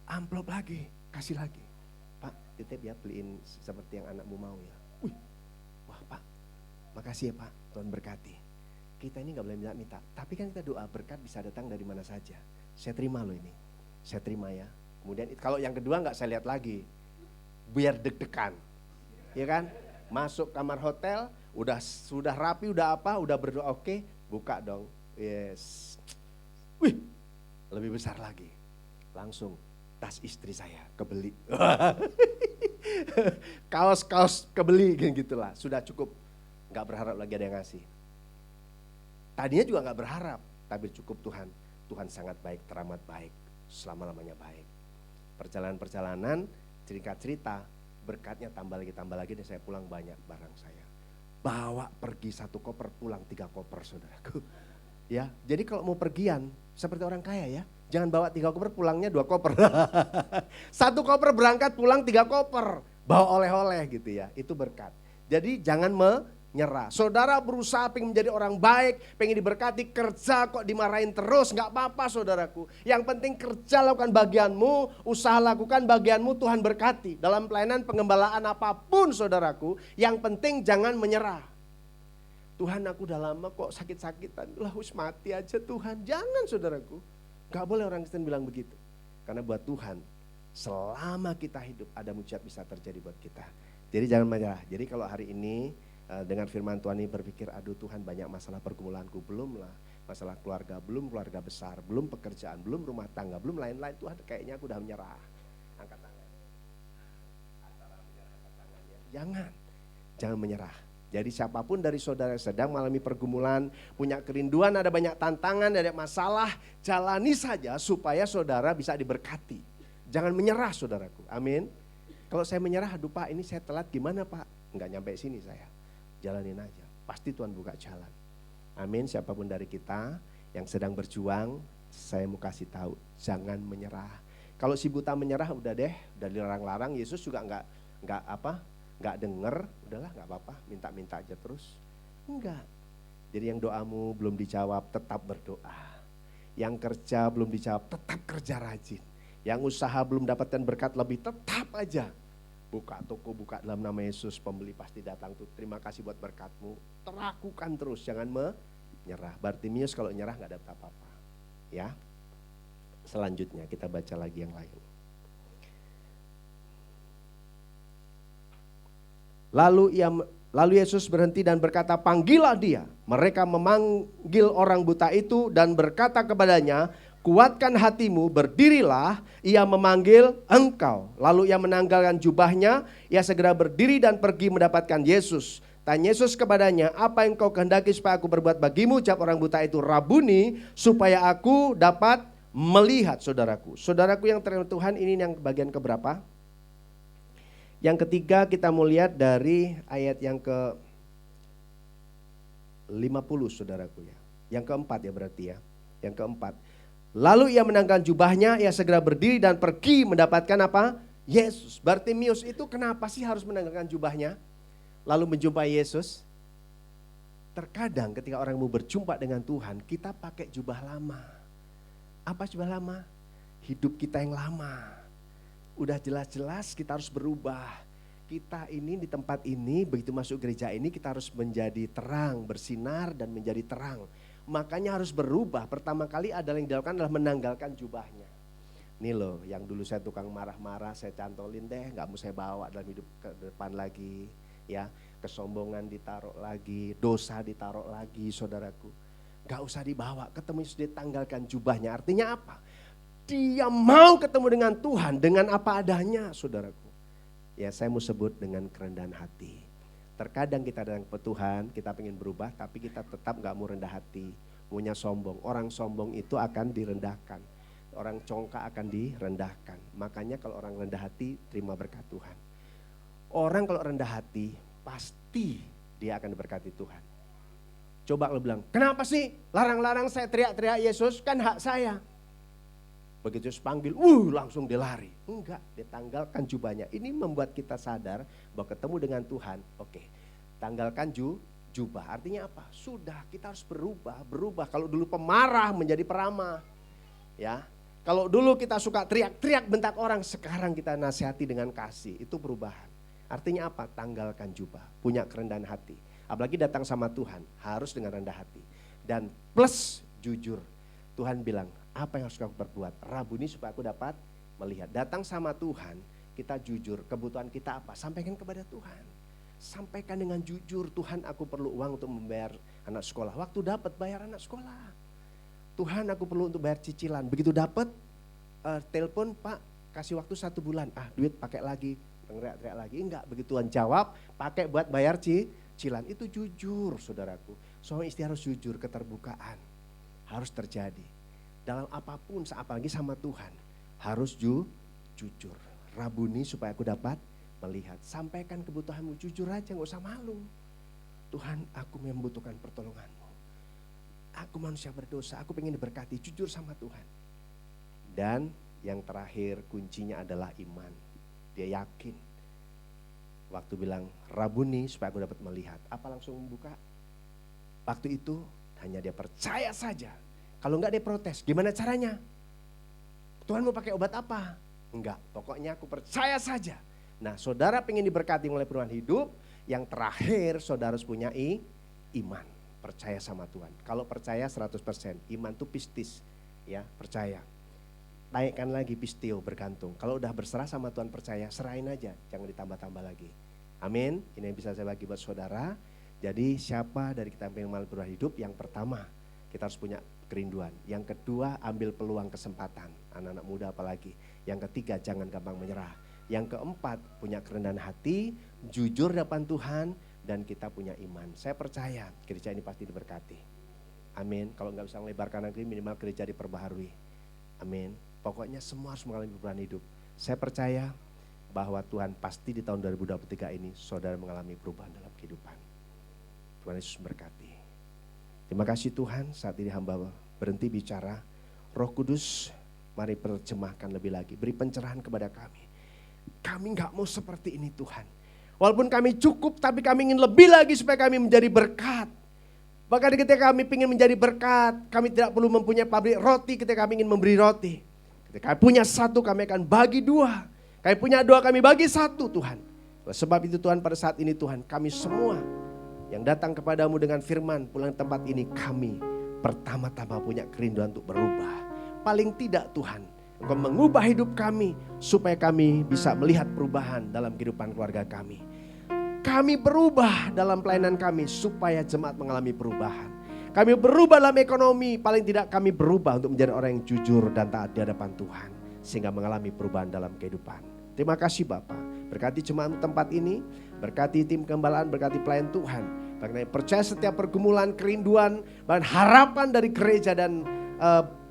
Amplop lagi, kasih lagi. Pak titip ya beliin seperti yang anakmu mau ya. Wah Pak, makasih ya Pak, Tuhan berkati. Kita ini nggak boleh minta, tapi kan kita doa berkat bisa datang dari mana saja. Saya terima loh ini, saya terima ya. Kemudian kalau yang kedua nggak saya lihat lagi, biar deg-degan, ya kan? Masuk kamar hotel, sudah rapi, udah apa, udah berdoa, oke, buka dong, yes. Wih, lebih besar lagi, langsung tas istri saya kebeli, kaos kebeli, gitulah, sudah cukup, nggak berharap lagi ada yang ngasih. Tadinya juga nggak berharap, tapi cukup Tuhan. Tuhan sangat baik, teramat baik, selama-lamanya baik. Perjalanan-perjalanan, cerita-cerita, berkatnya tambah lagi, dan saya pulang banyak barang saya. Bawa pergi 1 koper, pulang 3 koper saudaraku. Ya, jadi kalau mau pergian, seperti orang kaya ya, jangan bawa 3 koper, pulangnya 2 koper. 1 koper berangkat, pulang 3 koper. Bawa oleh-oleh gitu ya, itu berkat. Jadi jangan menyerah. Saudara berusaha pengen menjadi orang baik, pengen diberkati, kerja kok dimarahin terus, gak apa-apa saudaraku. Yang penting kerja, lakukan bagianmu, usaha lakukan bagianmu, Tuhan berkati. Dalam pelayanan pengembalaan apapun saudaraku, yang penting jangan menyerah. Tuhan aku udah lama kok sakit-sakitan, lah harus mati aja Tuhan. Jangan saudaraku, gak boleh orang Kristen bilang begitu. Karena buat Tuhan, selama kita hidup ada mujizat bisa terjadi buat kita. Jadi jangan menyerah. Jadi kalau hari ini dengan firman Tuhan ini berpikir, aduh Tuhan banyak masalah pergumulanku, belum lah. Masalah keluarga, belum keluarga besar, belum pekerjaan, belum rumah tangga, belum lain-lain. Tuhan kayaknya aku udah menyerah. Angkat tangan. Antara menyerah, angkat tangannya. Jangan menyerah. Jadi siapapun dari saudara yang sedang mengalami pergumulan, punya kerinduan, ada banyak tantangan, ada masalah, jalani saja supaya saudara bisa diberkati. Jangan menyerah saudaraku, amin. Kalau saya menyerah, aduh Pak ini saya telat gimana Pak? Enggak nyampe sini saya. Jalanin aja, pasti Tuhan buka jalan. Amin, siapapun dari kita yang sedang berjuang, saya mau kasih tahu, jangan menyerah. Kalau si buta menyerah udah deh, udah dilarang-larang, Yesus juga enggak denger, udahlah enggak apa-apa, minta-minta aja terus. Enggak. Jadi yang doamu belum dijawab, tetap berdoa. Yang kerja belum dijawab, tetap kerja rajin. Yang usaha belum dapatkan berkat lebih, tetap aja. Buka toko, buka dalam nama Yesus, pembeli pasti datang tuh. Terima kasih buat berkatmu. Terakukan terus, jangan menyerah. Bartimius kalau nyerah gak dapat apa-apa. Ya. Selanjutnya kita baca lagi yang lain. Lalu Yesus berhenti dan berkata, panggillah dia. Mereka memanggil orang buta itu dan berkata kepadanya, kuatkan hatimu, berdirilah, ia memanggil engkau. Lalu ia menanggalkan jubahnya, ia segera berdiri dan pergi mendapatkan Yesus. Tanya Yesus kepadanya, apa yang kau kehendaki supaya aku berbuat bagimu? Jawab orang buta itu, Rabuni, supaya aku dapat melihat. Saudaraku yang terkenal Tuhan, ini yang bagian keberapa? Yang ketiga kita mau lihat dari ayat yang ke 50 saudaraku ya. Yang keempat ya berarti ya, yang keempat. Lalu ia menanggalkan jubahnya, ia segera berdiri dan pergi mendapatkan apa? Yesus. Bartimius itu kenapa sih harus menanggalkan jubahnya? Lalu menjumpai Yesus. Terkadang ketika orang mau berjumpa dengan Tuhan, kita pakai jubah lama. Apa jubah lama? Hidup kita yang lama. Udah jelas-jelas kita harus berubah. Kita ini di tempat ini, begitu masuk gereja ini kita harus menjadi terang, bersinar dan menjadi terang. Makanya harus berubah. Pertama kali adalah yang dilakukan adalah menanggalkan jubahnya. Nih loh, yang dulu saya tukang marah-marah, saya cantolin deh, gak mau saya bawa dalam hidup ke depan lagi. Ya, kesombongan ditaruh lagi, dosa ditaruh lagi saudaraku. Gak usah dibawa, ketemu Yesus ditanggalkan jubahnya. Artinya apa? Dia mau ketemu dengan Tuhan dengan apa adanya saudaraku. Ya saya mau sebut dengan kerendahan hati. Terkadang kita datang ke Tuhan, kita pengen berubah, tapi kita tetap gak mau rendah hati, maunya sombong. Orang sombong itu akan direndahkan, orang congkak akan direndahkan. Makanya kalau orang rendah hati, terima berkat Tuhan. Orang kalau rendah hati, pasti dia akan diberkati Tuhan. Coba lo bilang, kenapa sih larang-larang saya teriak-teriak Yesus, kan hak saya. Begitu Yesus panggil, langsung dia lari. Enggak, dia tanggalkan jubahnya. Ini membuat kita sadar bahwa ketemu dengan Tuhan, oke, tanggalkan jubah. Artinya apa? Sudah, kita harus berubah. Kalau dulu pemarah menjadi peramah. Ya. Kalau dulu kita suka teriak-teriak bentak orang, sekarang kita nasihati dengan kasih. Itu perubahan. Artinya apa? Tanggalkan jubah, punya kerendahan hati. Apalagi datang sama Tuhan, harus dengan rendah hati. Dan plus jujur. Tuhan bilang, apa yang harus aku perbuat? Rabuni supaya aku dapat melihat. Datang sama Tuhan, kita jujur. Kebutuhan kita apa? Sampaikan kepada Tuhan. Sampaikan dengan jujur, Tuhan aku perlu uang untuk membayar anak sekolah. Waktu dapat bayar anak sekolah. Tuhan aku perlu untuk bayar cicilan. Begitu dapat, telepon Pak kasih waktu 1 bulan. Duit pakai lagi, teriak-teriak lagi. Enggak, begitu Tuhan jawab, pakai buat bayar cicilan. Itu jujur saudaraku. Suami istri harus jujur, keterbukaan. Harus terjadi. Dalam apapun, apalagi sama Tuhan. Harus jujur. Rabuni supaya aku dapat melihat. Sampaikan kebutuhanmu, jujur aja, gak usah malu. Tuhan, aku membutuhkan pertolonganmu. Aku manusia berdosa, aku pengen diberkati, jujur sama Tuhan. Dan yang terakhir kuncinya adalah iman. Dia yakin. Waktu bilang, Rabuni supaya aku dapat melihat. Apa langsung membuka? Waktu itu hanya dia percaya saja. Kalau enggak dia protes, gimana caranya? Tuhan mau pakai obat apa? Enggak, pokoknya aku percaya saja. Nah, saudara pengen diberkati oleh perubahan hidup, yang terakhir saudara harus punya iman, percaya sama Tuhan. Kalau percaya 100%, iman itu pistis, ya percaya. Naikkan lagi pistio bergantung. Kalau udah berserah sama Tuhan percaya, serahin aja, jangan ditambah-tambah lagi. Amin. Ini yang bisa saya bagi buat saudara. Jadi siapa dari kita yang mengalami perubahan hidup? Yang pertama, kita harus punya kerinduan. Yang kedua, ambil peluang kesempatan. Anak-anak muda apalagi. Yang ketiga, jangan gampang menyerah. Yang keempat, punya kerendahan hati, jujur depan Tuhan, dan kita punya iman. Saya percaya gereja ini pasti diberkati. Amin. Kalau nggak bisa melebar kanan kiri, minimal gereja diperbaharui. Amin. Pokoknya semua harus mengalami perubahan hidup. Saya percaya bahwa Tuhan pasti di tahun 2023 ini saudara mengalami perubahan dalam kehidupan. Tuhan Yesus berkati. Terima kasih Tuhan, saat ini hamba berhenti bicara. Roh Kudus, mari terjemahkan lebih lagi. Beri pencerahan kepada kami. Kami gak mau seperti ini Tuhan. Walaupun kami cukup, tapi kami ingin lebih lagi supaya kami menjadi berkat. Bahkan ketika kami ingin menjadi berkat, kami tidak perlu mempunyai pabrik roti ketika kami ingin memberi roti. Ketika kami punya 1, kami akan bagi 2. Kami punya 2, kami bagi 1 Tuhan. Sebab itu Tuhan, pada saat ini Tuhan, kami semua yang datang kepadamu dengan firman pulang tempat ini, kami pertama-tama punya kerinduan untuk berubah. Paling tidak Tuhan, Engkau mengubah hidup kami supaya kami bisa melihat perubahan dalam kehidupan keluarga kami. Kami berubah dalam pelayanan kami supaya jemaat mengalami perubahan. Kami berubah dalam ekonomi, paling tidak kami berubah untuk menjadi orang yang jujur dan taat di hadapan Tuhan. Sehingga mengalami perubahan dalam kehidupan. Terima kasih Bapak, berkati jemaat tempat ini, berkati tim Gembala, berkati pelayan Tuhan. Bagaimana percaya setiap pergumulan, kerinduan, dan harapan dari gereja dan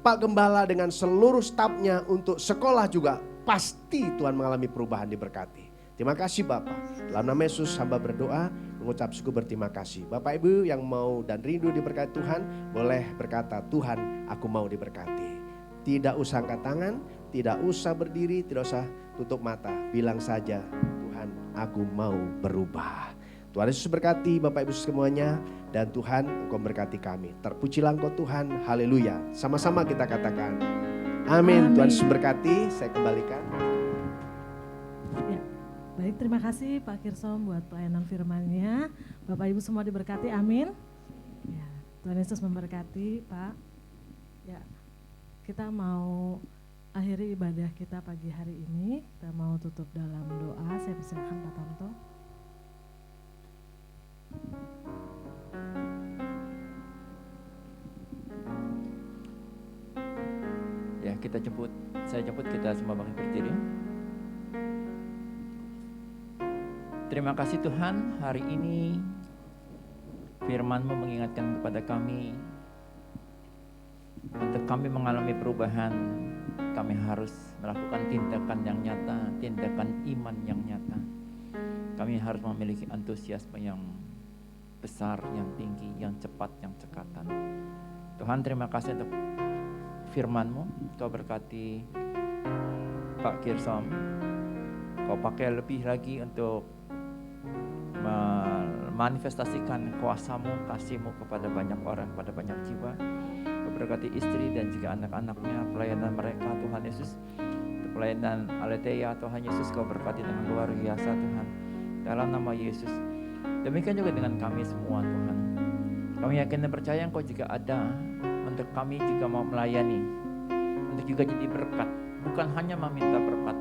Pak Gembala dengan seluruh stafnya untuk sekolah juga. Pasti Tuhan mengalami perubahan, diberkati. Terima kasih Bapak. Dalam nama Yesus hamba berdoa, mengucap syukur berterima kasih. Bapak Ibu yang mau dan rindu diberkati Tuhan, boleh berkata, Tuhan aku mau diberkati. Tidak usah angkat tangan, tidak usah berdiri, tidak usah tutup mata. Bilang saja, Tuhan aku mau berubah. Tuhan Yesus berkati Bapak Ibu semuanya. Dan Tuhan Engkau berkati kami. Terpujilah Engkau Tuhan, haleluya. Sama-sama kita katakan, amin. Tuhan Yesus berkati, saya kembalikan. Ya, baik, terima kasih Pak Kirsom buat pelayanan firman-Nya. Bapak Ibu semua diberkati, amin. Ya, Tuhan Yesus memberkati Pak. Ya, kita mau akhiri ibadah kita pagi hari ini. Kita mau tutup dalam doa. Saya persilakan Pak Tanto. Ya, saya jemput kita semua bangkit berdiri. Terima kasih Tuhan, hari ini firman-Mu mengingatkan kepada kami untuk kami mengalami perubahan. Kami harus melakukan tindakan yang nyata, tindakan iman yang nyata. Kami harus memiliki antusiasme yang besar, yang tinggi, yang cepat, yang cekatan. Tuhan, terima kasih untuk firman-Mu. Kau berkati Pak Kirsom. Kau pakai lebih lagi untuk memanifestasikan kuasa-Mu, kasih-Mu kepada banyak orang, kepada banyak jiwa. Kau berkati istri dan juga anak-anaknya, pelayanan mereka Tuhan Yesus. Pelayanan Aletheia Tuhan Yesus, Kau berkati dengan luar biasa Tuhan. Dalam nama Yesus. Demikian juga dengan kami semua Tuhan. Kami yakin dan percaya Engkau juga ada untuk kami juga mau melayani, untuk juga jadi berkat, bukan hanya meminta berkat.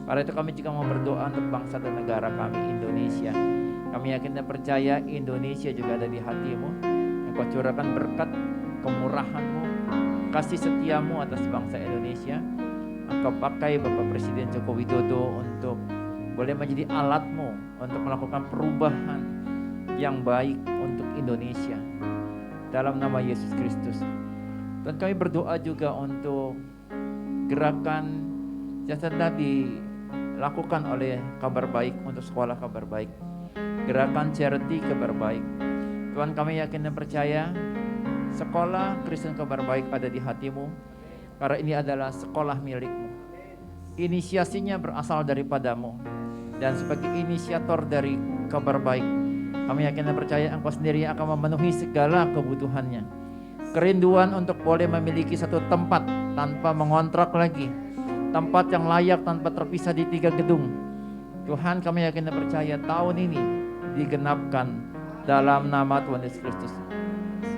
Karena itu kami juga mau berdoa untuk bangsa dan negara kami Indonesia. Kami yakin dan percaya Indonesia juga ada di hati-Mu. Engkau curahkan berkat kemurahan-Mu, kasih setia-Mu atas bangsa Indonesia. Engkau pakai Bapak Presiden Joko Widodo untuk boleh menjadi alat-Mu untuk melakukan perubahan yang baik untuk Indonesia. Dalam nama Yesus Kristus. Dan kami berdoa juga untuk gerakan yang sedang dilakukan oleh Kabar Baik untuk sekolah Kabar Baik. Gerakan charity Kabar Baik. Tuhan, kami yakin dan percaya sekolah Kristen Kabar Baik ada di hati-Mu. Karena ini adalah sekolah milik-Mu. Inisiasinya berasal daripada-Mu. Dan sebagai inisiator dari Kabar Baik, kami yakin dan percaya Engkau sendiri akan memenuhi segala kebutuhannya. Kerinduan untuk boleh memiliki satu tempat tanpa mengontrak lagi. Tempat yang layak tanpa terpisah di 3 gedung. Tuhan, kami yakin dan percaya tahun ini digenapkan dalam nama Tuhan Yesus Kristus.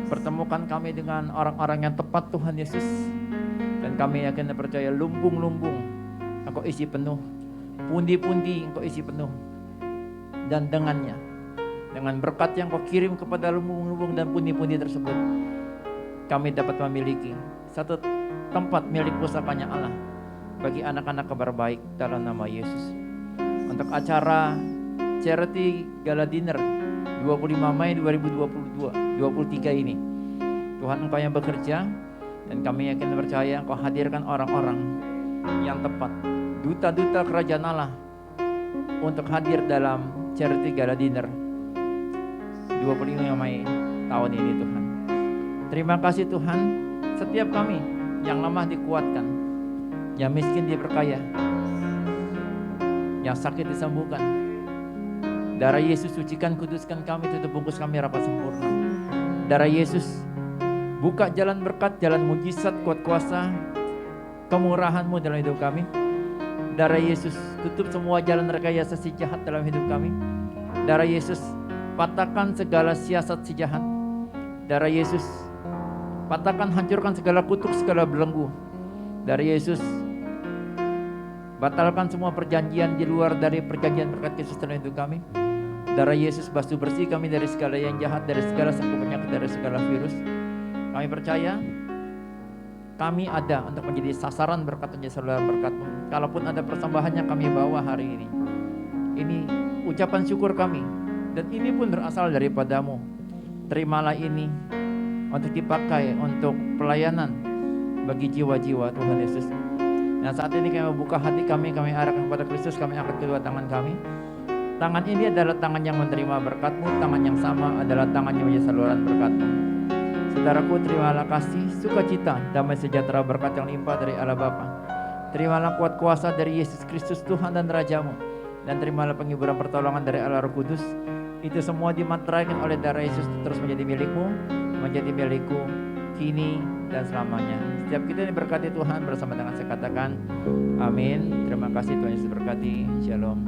Pertemukan kami dengan orang-orang yang tepat Tuhan Yesus. Dan kami yakin dan percaya lumbung-lumbung Engkau isi penuh. Pundi-pundi Engkau isi penuh. Dan dengannya, dengan berkat yang Kau kirim kepada lumbung-lumbung dan pundi-pundi tersebut, kami dapat memiliki satu tempat milik pusakanya Allah bagi anak-anak Kabar Baik dalam nama Yesus. Untuk acara Charity Gala Dinner 25 Mei 2023 ini, Tuhan Engkau yang bekerja, dan kami yakin dan percaya Engkau hadirkan orang-orang yang tepat, duta-duta kerajaan Allah untuk hadir dalam Charity Gala Dinner 25 Mei tahun ini Tuhan. Terima kasih Tuhan, setiap kami yang lemah dikuatkan, yang miskin diperkaya, yang sakit disembuhkan. Darah Yesus sucikan, kuduskan kami, tutup bungkus kami rapat sempurna. Darah Yesus buka jalan berkat, jalan mujizat, kuat kuasa, kemurahan-Mu dalam hidup kami. Darah Yesus tutup semua jalan rekayasa si jahat dalam hidup kami. Darah Yesus patahkan segala siasat si jahat. Darah Yesus patahkan, hancurkan segala kutuk, segala belenggu. Darah Yesus batalkan semua perjanjian di luar dari perjanjian berkat Yesus dalam hidup kami. Darah Yesus basuh bersih kami dari segala yang jahat, dari segala sakit penyakit, dari segala virus. Kami percaya kami ada untuk menjadi sasaran berkat, menjadi saluran berkat-Mu. Kalaupun ada persembahannya kami bawa hari ini, ini ucapan syukur kami, dan ini pun berasal daripada-Mu. Terimalah ini untuk dipakai untuk pelayanan bagi jiwa-jiwa Tuhan Yesus. Nah, saat ini kami membuka hati kami arahkan kepada Kristus, kami angkat kedua tangan kami. Tangan ini adalah tangan yang menerima berkat-Mu, tangan yang sama adalah tangan yang menjadi saluran berkat-Mu. Saudaraku, terimalah kasih, sukacita, damai sejahtera, berkat yang limpah dari Allah Bapa. Terimalah kuat kuasa dari Yesus Kristus Tuhan dan Raja-Mu. Dan terimalah penghiburan pertolongan dari Allah Roh Kudus. Itu semua dimateraikan oleh darah Yesus terus menjadi milik-Mu, menjadi milikku kini dan selamanya. Setiap kita diberkati Tuhan bersama dengan saya katakan amin. Terima kasih Tuhan Yesus berkati. Shalom.